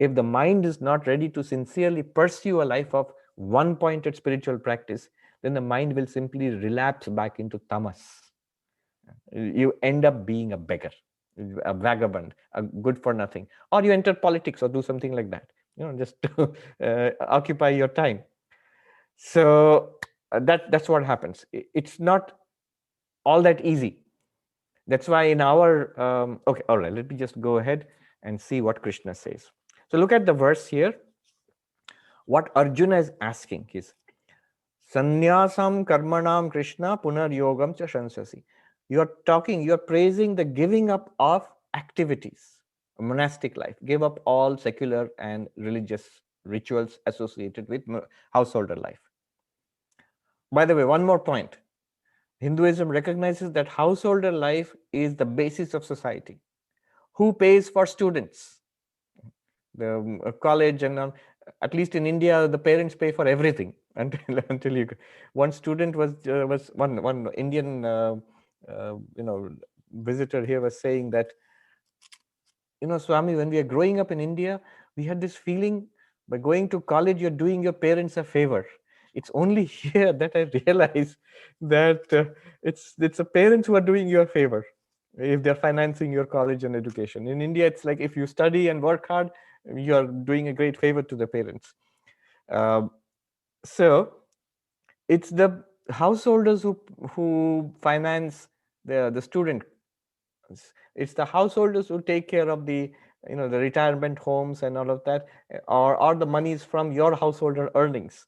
If the mind is not ready to sincerely pursue a life of one-pointed spiritual practice, then the mind will simply relapse back into tamas. You end up being a beggar, a vagabond, a good for nothing, or you enter politics or do something like that, just to occupy your time. So that's what happens. It's not all that easy. That's why in our okay, all right, let me just go ahead and see what Krsna says. So look at the verse here. What Arjuna is asking is sannyāsaṁ karmaṇāṁ Kṛiṣhṇa punar yogaṁ śhansasi. You're praising the giving up of activities, a monastic life. Give up all secular and religious rituals associated with householder life. By the way, one more point. Hinduism recognizes that householder life is the basis of society. Who pays for students? The college, and at least in India, the parents pay for everything until you. One student was one Indian visitor here was saying that, Swami, when we are growing up in India, we had this feeling by going to college, you're doing your parents a favor. It's only here that I realize that it's the parents who are doing you a favor if they're financing your college and education. In India, it's like if you study and work hard, you're doing a great favor to the parents. So it's the householders who finance the student. It's the householders who take care of the the retirement homes and all of that, or the monies from your householder earnings.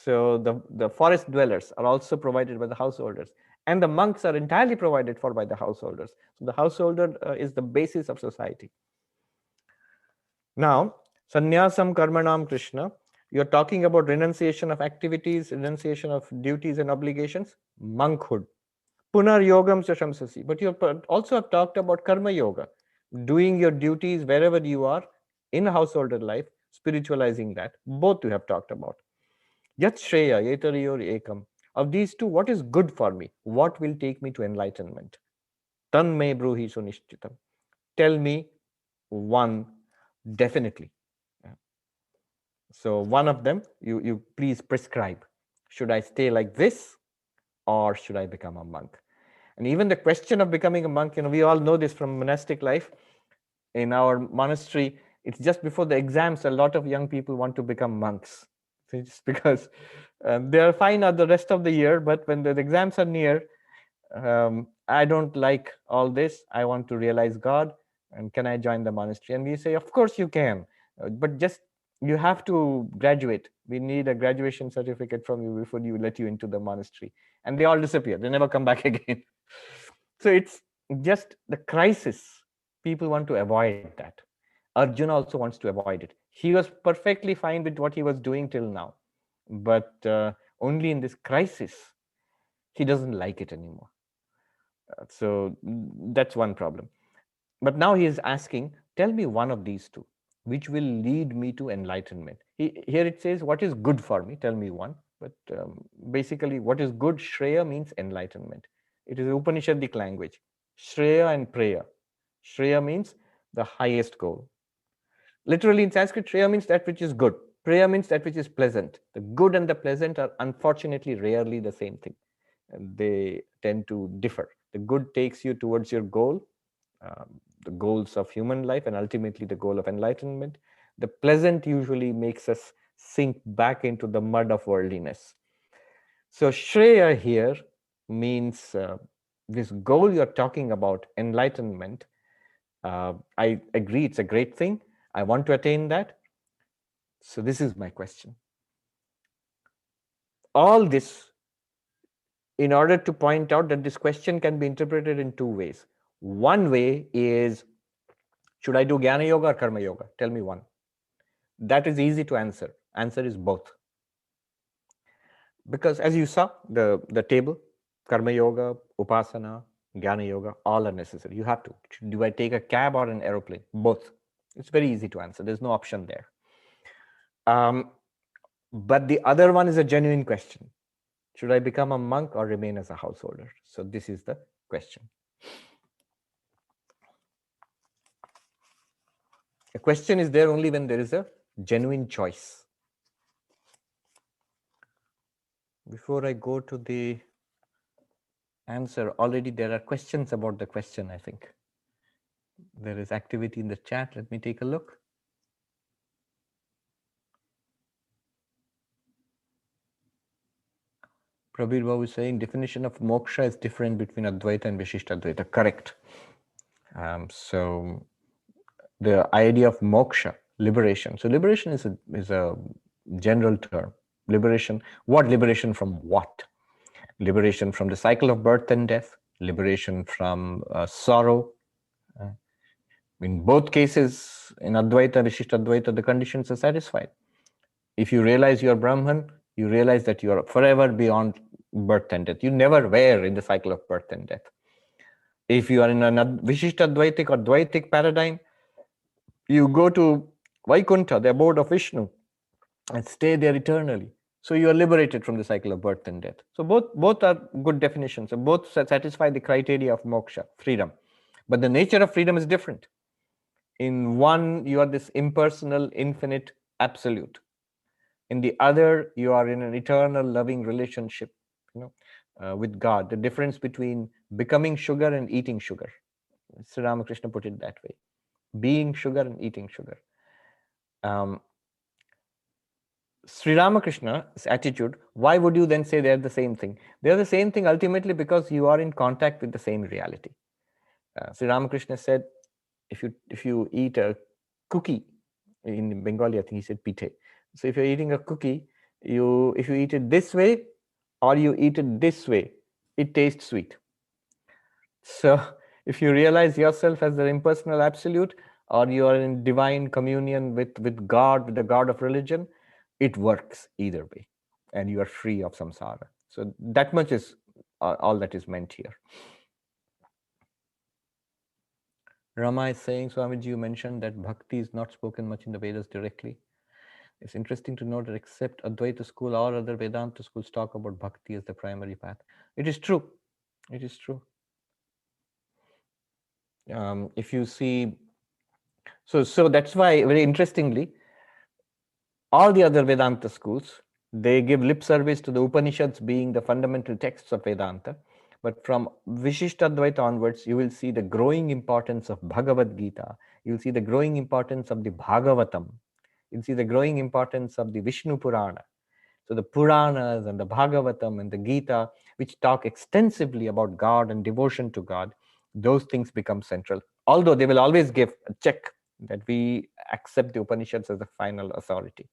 So the forest dwellers are also provided by the householders, and the monks are entirely provided for by the householders. So the householder is the basis of society. Now, sannyāsaṁ karmaṇāṁ Kṛiṣhṇa, you're talking about renunciation of activities, renunciation of duties and obligations, monkhood. Punar yogaṁ śhansasi. But you also have talked about karma yoga, doing your duties wherever you are in householder life, spiritualizing that. Both you have talked about. Yach chhreya, etayor, ekaṁ. Of these two, what is good for me? What will take me to enlightenment? Tan me brūhi su-niśhchitam. Tell me one definitely. So one of them, you please prescribe. Should I stay like this, or should I become a monk? And even the question of becoming a monk, we all know this from monastic life. In our monastery, it's just before the exams, a lot of young people want to become monks. It's because they are fine the rest of the year, but when the exams are near, I don't like all this. I want to realize God. And can I join the monastery? And we say, of course you can, but just you have to graduate. We need a graduation certificate from you before you let you into the monastery. And they all disappear. They never come back again. So it's just the crisis. People want to avoid that. Arjuna also wants to avoid it. He was perfectly fine with what he was doing till now. But only in this crisis, he doesn't like it anymore. So that's one problem. But now he is asking, tell me one of these two, which will lead me to enlightenment. Here it says, what is good for me? Tell me one. But basically, what is good? Shreya means enlightenment. It is Upanishadic language. Shreya and Preya. Shreya means the highest goal. Literally in Sanskrit, Shreya means that which is good. Preya means that which is pleasant. The good and the pleasant are unfortunately rarely the same thing. And they tend to differ. The good takes you towards your goal, the goals of human life, and ultimately the goal of enlightenment. The pleasant usually makes us sink back into the mud of worldliness. So Shreya here means this goal you're talking about, enlightenment. I agree, it's a great thing. I want to attain that. So this is my question. All this, in order to point out that this question can be interpreted in two ways. One way is, should I do Jnana Yoga or Karma Yoga? Tell me one. That is easy to answer. Answer is both. Because as you saw, the table, Karma Yoga, Upasana, Jnana Yoga, all are necessary. You have to. Do I take a cab or an aeroplane? Both. It's very easy to answer. There's no option there. But the other one is a genuine question. Should I become a monk or remain as a householder? So this is the question. A question is there only when there is a genuine choice. Before I go to the answer, already there are questions about the question, I think. There is activity in the chat. Let me take a look. Prabir Babu is saying definition of moksha is different between Advaita and Vishishta Advaita. Correct. So the idea of moksha, liberation. So liberation is a general term. Liberation. What liberation from what? Liberation from the cycle of birth and death. Liberation from sorrow. In both cases, in Advaita, Vishishta Advaita, the conditions are satisfied. If you realize you are Brahman, you realize that you are forever beyond birth and death. You never were in the cycle of birth and death. If you are in a Vishishta Advaitic or Dvaitic paradigm, you go to Vaikuntha, the abode of Vishnu, and stay there eternally. So you are liberated from the cycle of birth and death. So both are good definitions, and both satisfy the criteria of moksha, freedom. But the nature of freedom is different. In one, you are this impersonal, infinite, absolute. In the other, you are in an eternal, loving relationship, with God. The difference between becoming sugar and eating sugar. Sri Ramakrishna put it that way: being sugar and eating sugar. Sri Ramakrishna's attitude, why would you then say they're the same thing? They're the same thing ultimately because you are in contact with the same reality. Sri Ramakrishna said, if you eat a cookie, in Bengali I think he said pite. So if you're eating a cookie, if you eat it this way or you eat it this way, it tastes sweet. So if you realize yourself as the impersonal absolute, or you are in divine communion with God, with the God of religion, it works either way, and you are free of samsara. So that much is all that is meant here. Rama is saying, Swamiji, you mentioned that bhakti is not spoken much in the Vedas directly. It's interesting to note that except Advaita school or other Vedanta schools talk about bhakti as the primary path. It is true. It is true. If you see, so that's why, very interestingly, all the other Vedanta schools, they give lip service to the Upanishads being the fundamental texts of Vedanta. But from Vishishtadvaita onwards, you will see the growing importance of Bhagavad Gita. You'll see the growing importance of the Bhagavatam. You'll see the growing importance of the Vishnu Purana. So the Puranas and the Bhagavatam and the Gita, which talk extensively about God and devotion to God, those things become central. Although they will always give a check that we accept the Upanishads as the final authority.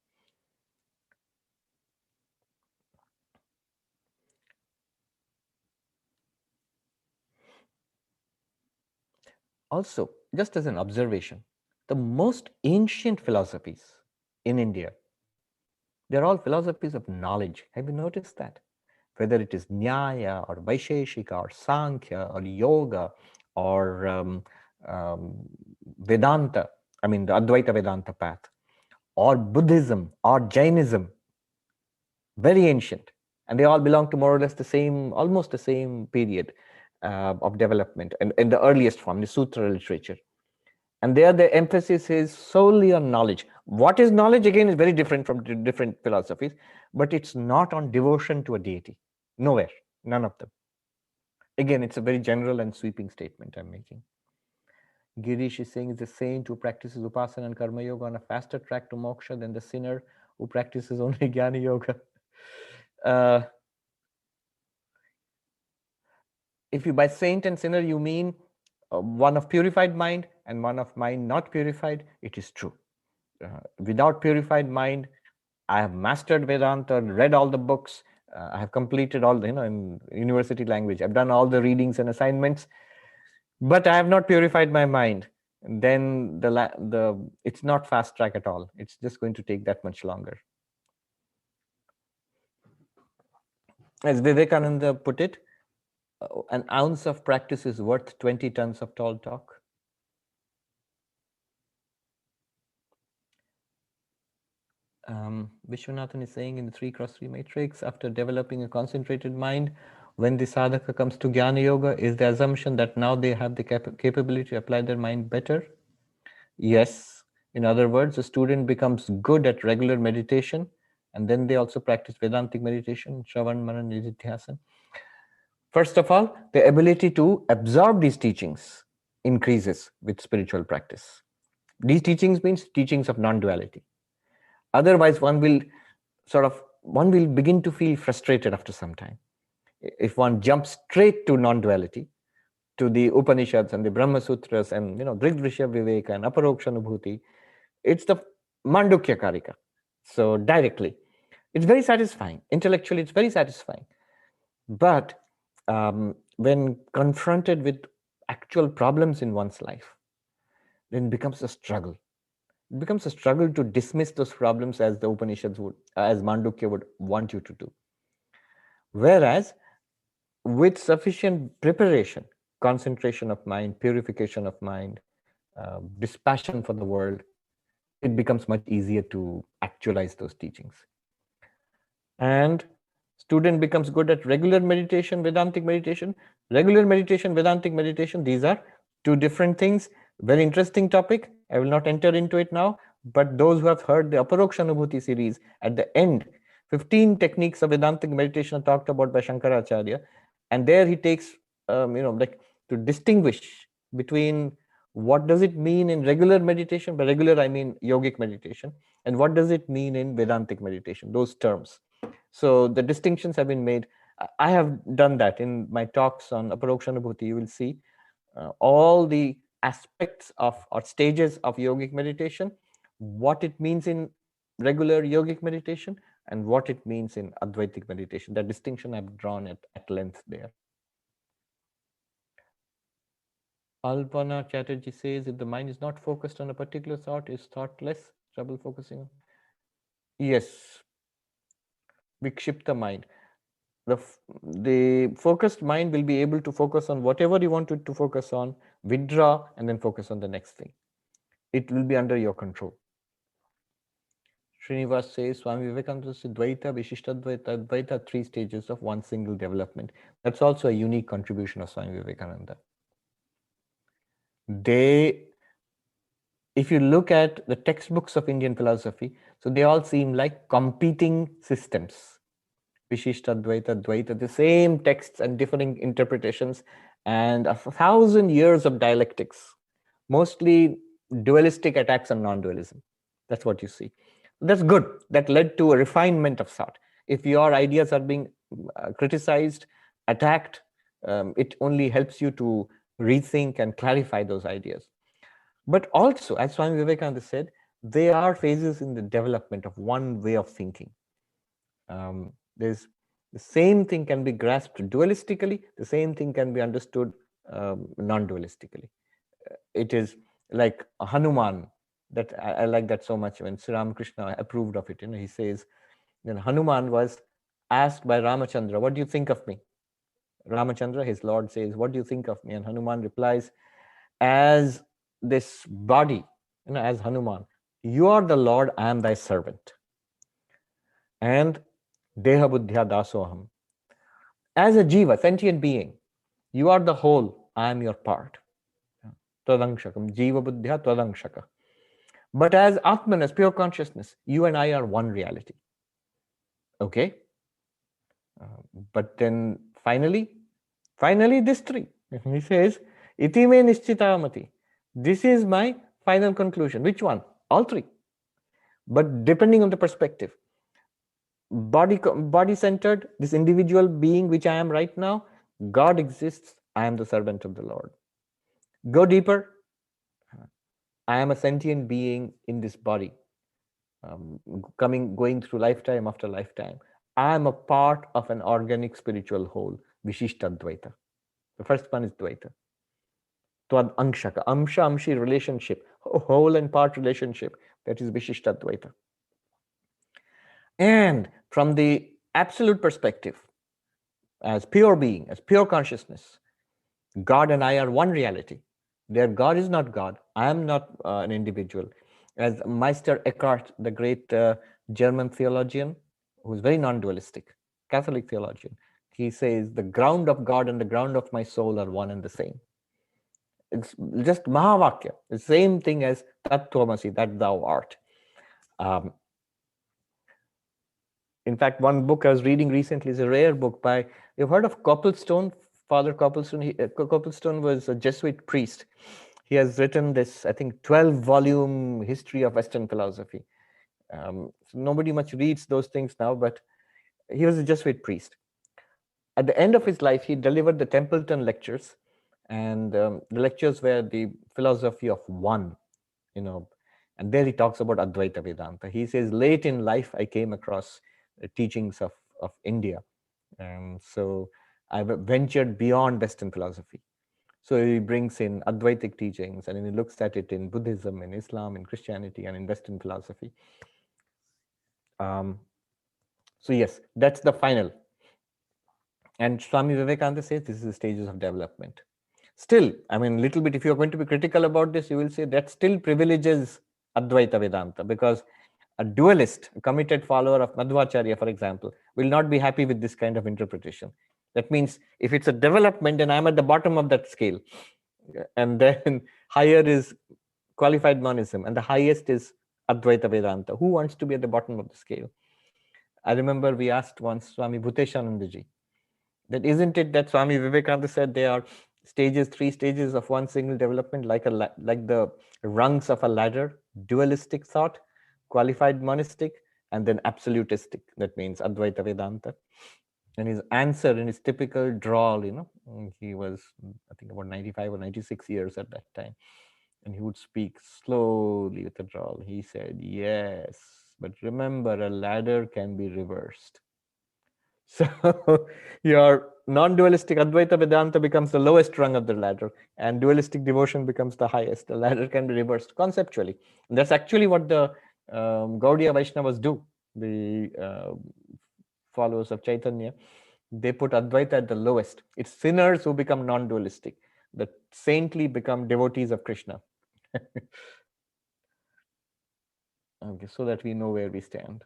Also, just as an observation, the most ancient philosophies in India, they're all philosophies of knowledge. Have you noticed that? Whether it is Nyaya or Vaisheshika or Sankhya or Yoga or Vedanta, I mean the Advaita Vedanta path, or Buddhism or Jainism, very ancient. And they all belong to more or less the same, almost the same period of development, and in the earliest form, the Sutra literature. And there the emphasis is solely on knowledge. What is knowledge, again, is very different from different philosophies, but it's not on devotion to a deity. Nowhere, none of them. Again, it's a very general and sweeping statement I'm making. Girish is saying, is the saint who practices upasana and karma yoga on a faster track to moksha than the sinner who practices only jnana yoga. If you by saint and sinner you mean one of purified mind and one of mind not purified, it is true. Without purified mind, I have mastered Vedanta, read all the books, I have completed all the, in university language, I've done all the readings and assignments, but I have not purified my mind. Then it's not fast track at all. It's just going to take that much longer. As Vivekananda put it, an ounce of practice is worth 20 tons of tall talk. Vishwanathan is saying in the 3x3 matrix, after developing a concentrated mind, when the sadhaka comes to jnana yoga, is the assumption that now they have the capability to apply their mind better? Yes. In other words, a student becomes good at regular meditation, and then they also practice Vedantic meditation, Shravan, Manan, Nididhyasana. First of all, the ability to absorb these teachings increases with spiritual practice. These teachings means teachings of non-duality. Otherwise, one will begin to feel frustrated after some time. If one jumps straight to non-duality, to the Upanishads and the Brahma Sutras and Drigdrishya Viveka and Aparoksha Anubhuti, it's the Mandukya Karika. So directly, it's very satisfying. Intellectually, it's very satisfying. But when confronted with actual problems in one's life, then it becomes a struggle. It becomes a struggle to dismiss those problems as the Upanishads would, as Mandukya would want you to do. Whereas, with sufficient preparation, concentration of mind, purification of mind, dispassion for the world, it becomes much easier to actualize those teachings. And student becomes good at regular meditation, Vedantic meditation. Regular meditation, Vedantic meditation, these are two different things. Very interesting topic. I will not enter into it now, but those who have heard the Aparoksha Anubhuti series, at the end, 15 techniques of Vedantic meditation are talked about by Shankaracharya. And there he takes, to distinguish between what does it mean in regular meditation. By regular, I mean yogic meditation. And what does it mean in Vedantic meditation, those terms. So the distinctions have been made. I have done that in my talks on Aparoksha Anubhuti. You will see all the aspects of or stages of yogic meditation, what it means in regular yogic meditation, and what it means in Advaitic meditation. That distinction I've drawn at length there. Alpana Chatterjee says, if the mind is not focused on a particular thought, is thoughtless, trouble focusing on? Yes. Vikshipta mind. The focused mind will be able to focus on whatever you want it to focus on, withdraw, and then focus on the next thing. It will be under your control. Srinivas says, Swami Vivekananda said, Dvaita, Vishishtadvaita, Advaita, 3 stages of one single development. That's also a unique contribution of Swami Vivekananda. If you look at the textbooks of Indian philosophy, so they all seem like competing systems. Vishishtadvaita, Dvaita, the same texts and differing interpretations, and 1,000 years of dialectics, mostly dualistic attacks on non-dualism. That's what you see. That's good. That led to a refinement of thought. If your ideas are being criticized, attacked, it only helps you to rethink and clarify those ideas. But also, as Swami Vivekananda said, they are phases in the development of one way of thinking. There's the same thing can be grasped dualistically, the same thing can be understood non-dualistically. It is like a Hanuman, that I like that so much when Sri Ramakrishna approved of it. He says, then Hanuman was asked by Ramachandra, what do you think of me? Ramachandra, his lord, says, what do you think of me? And Hanuman replies, as this body, as Hanuman, you are the Lord, I am thy servant. And deha buddhya dasoham. As a jiva, sentient being, you are the whole, I am your part. Tadangshakam, jiva buddhya tadangshaka. But as Atman, as pure consciousness, you and I are one reality. Okay? But then finally this three. He says, iti me niśhchitam. This is my final conclusion. Which one? All three. But depending on the perspective. Body-centered, this individual being which I am right now, God exists, I am the servant of the Lord. Go deeper, I am a sentient being in this body, going through lifetime after lifetime. I am a part of an organic spiritual whole, Vishishta Dvaita. The first one is Dvaita. Tvad Angshaka, Amshi relationship, whole and part relationship, that is Vishishta Dvaita. And from the absolute perspective, as pure being, as pure consciousness, God and I are one reality. There, God is not God. I am not an individual. As Meister Eckhart, the great German theologian, who is very non-dualistic, Catholic theologian, he says, the ground of God and the ground of my soul are one and the same. It's just Mahavakya, the same thing as Tat Tvamasi, that thou art. In fact, one book I was reading recently is a rare book by, you've heard of Copplestone, Father Copplestone? Copplestone was a Jesuit priest. He has written this, I think, 12-volume history of Western philosophy. So nobody much reads those things now, but he was a Jesuit priest. At the end of his life, he delivered the Templeton lectures, and the lectures were the philosophy of one, and there he talks about Advaita Vedanta. He says, late in life, I came across teachings of India. And so I ventured beyond Western philosophy. So he brings in Advaitic teachings, and he looks at it in Buddhism, in Islam, in Christianity, and in Western philosophy. So yes, that's the final. And Swami Vivekananda says this is the stages of development. Still, I mean, a little bit, if you're going to be critical about this, you will say that still privileges Advaita Vedanta, because a dualist, a committed follower of Madhvacharya, for example, will not be happy with this kind of interpretation. That means if it's a development, then I'm at the bottom of that scale. And then higher is qualified monism, and the highest is Advaita Vedanta. Who wants to be at the bottom of the scale? I remember we asked once Swami Bhuteshanandaji, that isn't it that Swami Vivekananda said there are three stages of one single development, like the rungs of a ladder, dualistic thought, qualified monistic, and then absolutistic. That means Advaita Vedanta. And his answer in his typical drawl, he was, I think, about 95 or 96 years at that time. And he would speak slowly with a drawl. He said, yes, but remember, a ladder can be reversed. So your non-dualistic Advaita Vedanta becomes the lowest rung of the ladder, and dualistic devotion becomes the highest. The ladder can be reversed conceptually. And that's actually what the Gaudiya Vaishnavas do. The followers of Chaitanya, they put Advaita at the lowest. It's sinners who become non-dualistic. The saintly become devotees of Krsna. Okay, so that we know where we stand.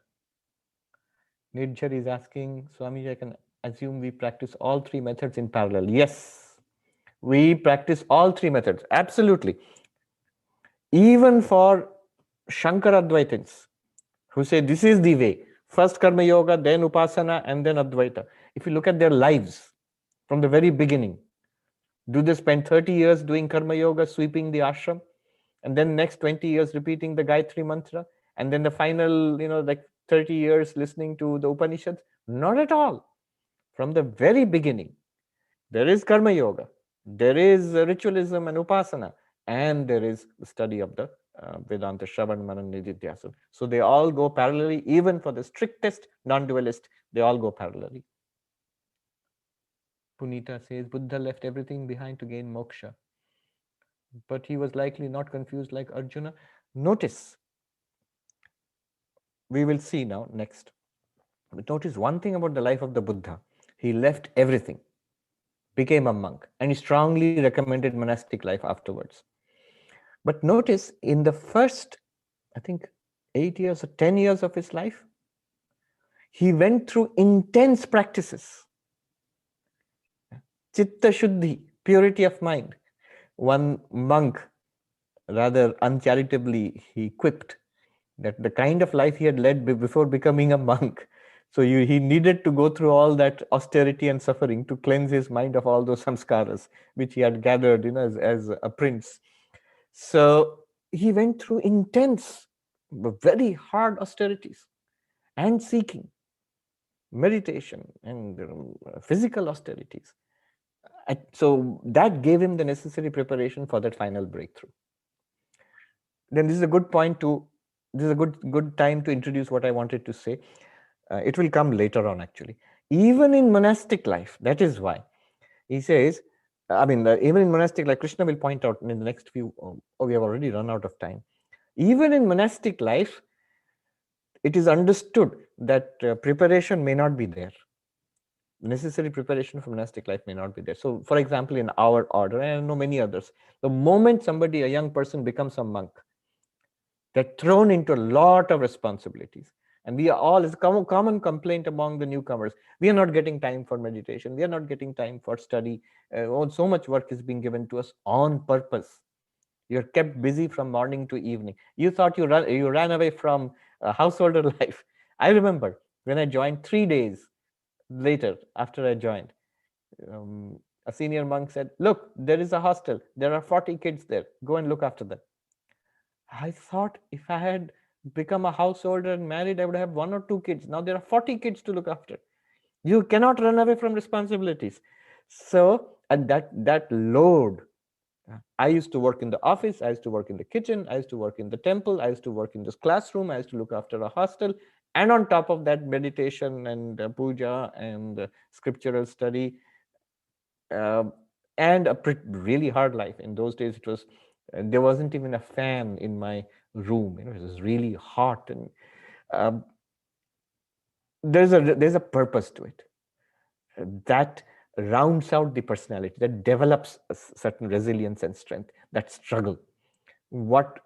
Nidjar is asking, Swamiji, I can assume we practice all three methods in parallel. Yes, we practice all three methods, absolutely. Even for Shankara Advaitins, who say this is the way, first Karma Yoga, then Upasana, and then Advaita. If you look at their lives from the very beginning, do they spend 30 years doing Karma Yoga, sweeping the ashram, and then next 20 years repeating the Gayatri Mantra, and then the final, like 30 years listening to the Upanishads? Not at all. From the very beginning, there is Karma Yoga. There is ritualism and upasana, and there is the study of the Vedanta, Shravan, Manan, Nididhyasana. So they all go parallelly, even for the strictest non-dualist, they all go parallelly. Punita says, Buddha left everything behind to gain moksha, but he was likely not confused like Arjuna. Notice, we will see now next. But notice one thing about the life of the Buddha. He left everything, became a monk, and he strongly recommended monastic life afterwards. But notice in the first, I think, 8 years or 10 years of his life, he went through intense practices. Chitta Shuddhi, purity of mind. One monk, rather uncharitably, he quipped that the kind of life he had led before becoming a monk, so he needed to go through all that austerity and suffering to cleanse his mind of all those samskaras, which he had gathered, as a prince. So he went through intense, very hard austerities and seeking, meditation and physical austerities. So that gave him the necessary preparation for that final breakthrough. Then this is a good point to, this is a good time to introduce what I wanted to say. It will come later on actually. Even in monastic life, that is why he says, even in monastic life, Krsna will point out in the next few, we have already run out of time. Even in monastic life, it is understood that preparation may not be there. Necessary preparation for monastic life may not be there. So, for example, in our order, and I know many others, the moment a young person becomes a monk, they're thrown into a lot of responsibilities. And we are all, it's a common complaint among the newcomers. We are not getting time for meditation. We are not getting time for study. So much work is being given to us on purpose. You're kept busy from morning to evening. You thought you ran away from householder life. I remember when I joined, 3 days later after I joined, a senior monk said, look, there is a hostel. There are 40 kids there. Go and look after them. I thought if I had become a householder and married, I would have 1 or 2 kids. Now there are 40 kids to look after. You cannot run away from responsibilities. So, and that load, I used to work in the office, I used to work in the kitchen, I used to work in the temple, I used to work in this classroom, I used to look after a hostel, and on top of that, meditation and puja and scriptural study, and a really hard life. In those days, it was, there wasn't even a fan in my room. It was really hot, and there's a purpose to it that rounds out the personality, that develops a certain resilience and strength, that struggle. What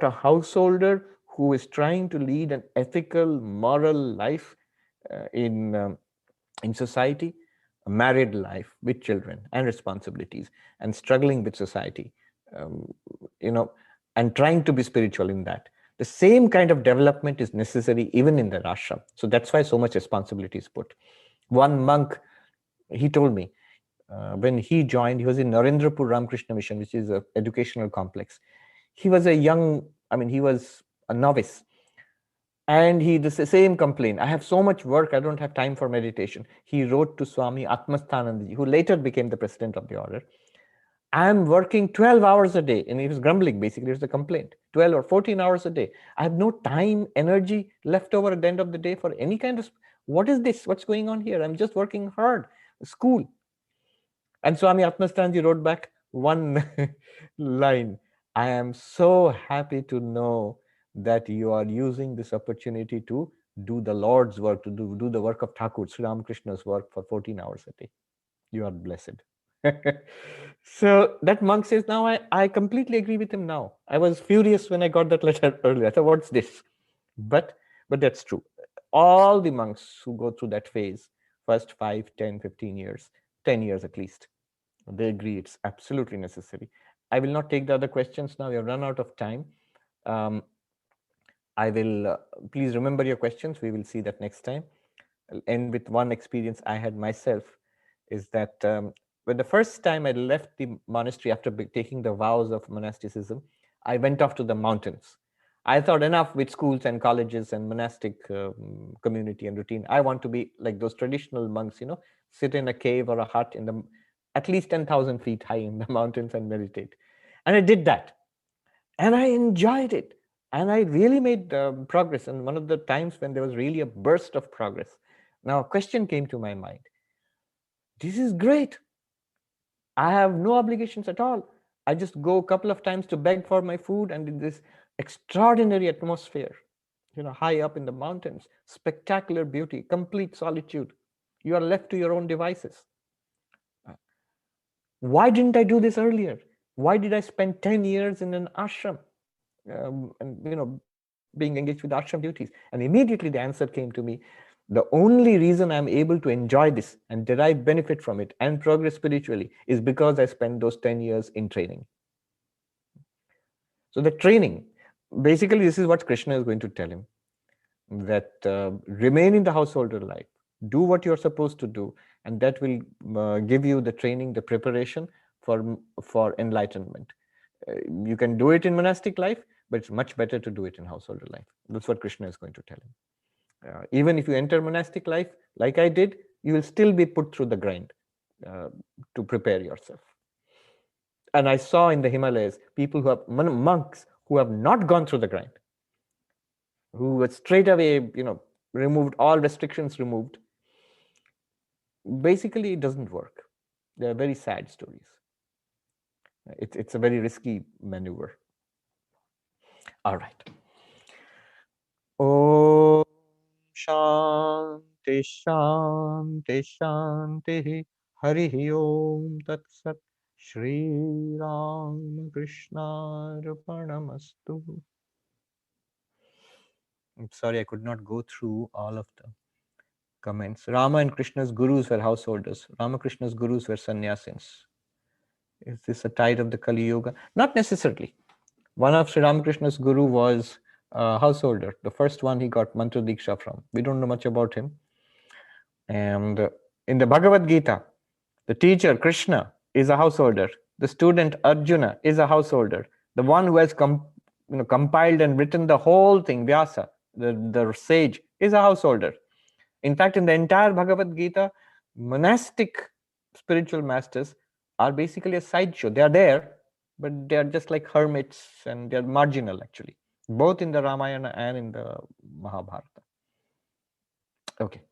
a householder who is trying to lead an ethical, moral life in society, a married life with children and responsibilities, and struggling with society, and trying to be spiritual in that. The same kind of development is necessary even in the ashram. So that's why so much responsibility is put. One monk, he told me, when he joined, he was in Narendrapur Ramakrishna Mission, which is an educational complex. He was he was a novice. And he, the same complaint, I have so much work, I don't have time for meditation. He wrote to Swami Atmasthanandaji, who later became the president of the order. I'm working 12 hours a day. And he was grumbling, basically, it was a complaint. 12 or 14 hours a day. I have no time, energy left over at the end of the day for any kind of, what is this? What's going on here? I'm just working hard. School. And Swami Atmasthanandaji wrote back one line. I am so happy to know that you are using this opportunity to do the Lord's work, to do the work of Thakur, Sri Ramakrishna's work for 14 hours a day. You are blessed. So that monk says, now I completely agree with him now. I was furious when I got that letter earlier. I thought, what's this? But that's true. All the monks who go through that phase, first 5, 10, 15 years, 10 years at least, they agree it's absolutely necessary. I will not take the other questions now. We have run out of time. I will, please remember your questions. We will see that next time. I'll end with one experience I had myself, is that when the first time I left the monastery after taking the vows of monasticism, I went off to the mountains. I thought, enough with schools and colleges and monastic community and routine. I want to be like those traditional monks, sit in a cave or a hut in the at least 10,000 feet high in the mountains and meditate. And I did that. And I enjoyed it. And I really made progress. And one of the times when there was really a burst of progress. Now, a question came to my mind. This is great. I have no obligations at all. I just go a couple of times to beg for my food, and in this extraordinary atmosphere, high up in the mountains, spectacular beauty, complete solitude. You are left to your own devices. Why didn't I do this earlier? Why did I spend 10 years in an ashram and being engaged with ashram duties? And immediately the answer came to me. The only reason I'm able to enjoy this and derive benefit from it and progress spiritually is because I spent those 10 years in training. So the training, basically this is what Krsna is going to tell him, that remain in the householder life, do what you're supposed to do, and that will give you the training, the preparation for enlightenment. You can do it in monastic life, but it's much better to do it in householder life. That's what Krsna is going to tell him. Even if you enter monastic life, like I did, you will still be put through the grind to prepare yourself. And I saw in the Himalayas people who have monks who have not gone through the grind, who were straight away, removed all restrictions removed. Basically, it doesn't work. They are very sad stories. It's a very risky maneuver. All right. Om Shanti Shanti Shanti Hari Om Tat Sat Shri Ram Krishna Arpanamastu. I'm sorry, I could not go through all of the comments. Rama and Krishna's gurus were householders. Ramakrishna's gurus were sannyāsins. Is this a tide of the Kali Yuga? Not necessarily. One of Sri Ramakrishna's guru was a householder. The first one he got mantra diksha from. We don't know much about him. And in the Bhagavad Gita, the teacher Krsna is a householder. The student Arjuna is a householder. The one who has compiled and written the whole thing, Vyasa, the sage, is a householder. In fact, in the entire Bhagavad Gita, monastic spiritual masters are basically a sideshow. They are there, but they are just like hermits, and they are marginal actually, both in the Ramayana and in the Mahabharata. Okay.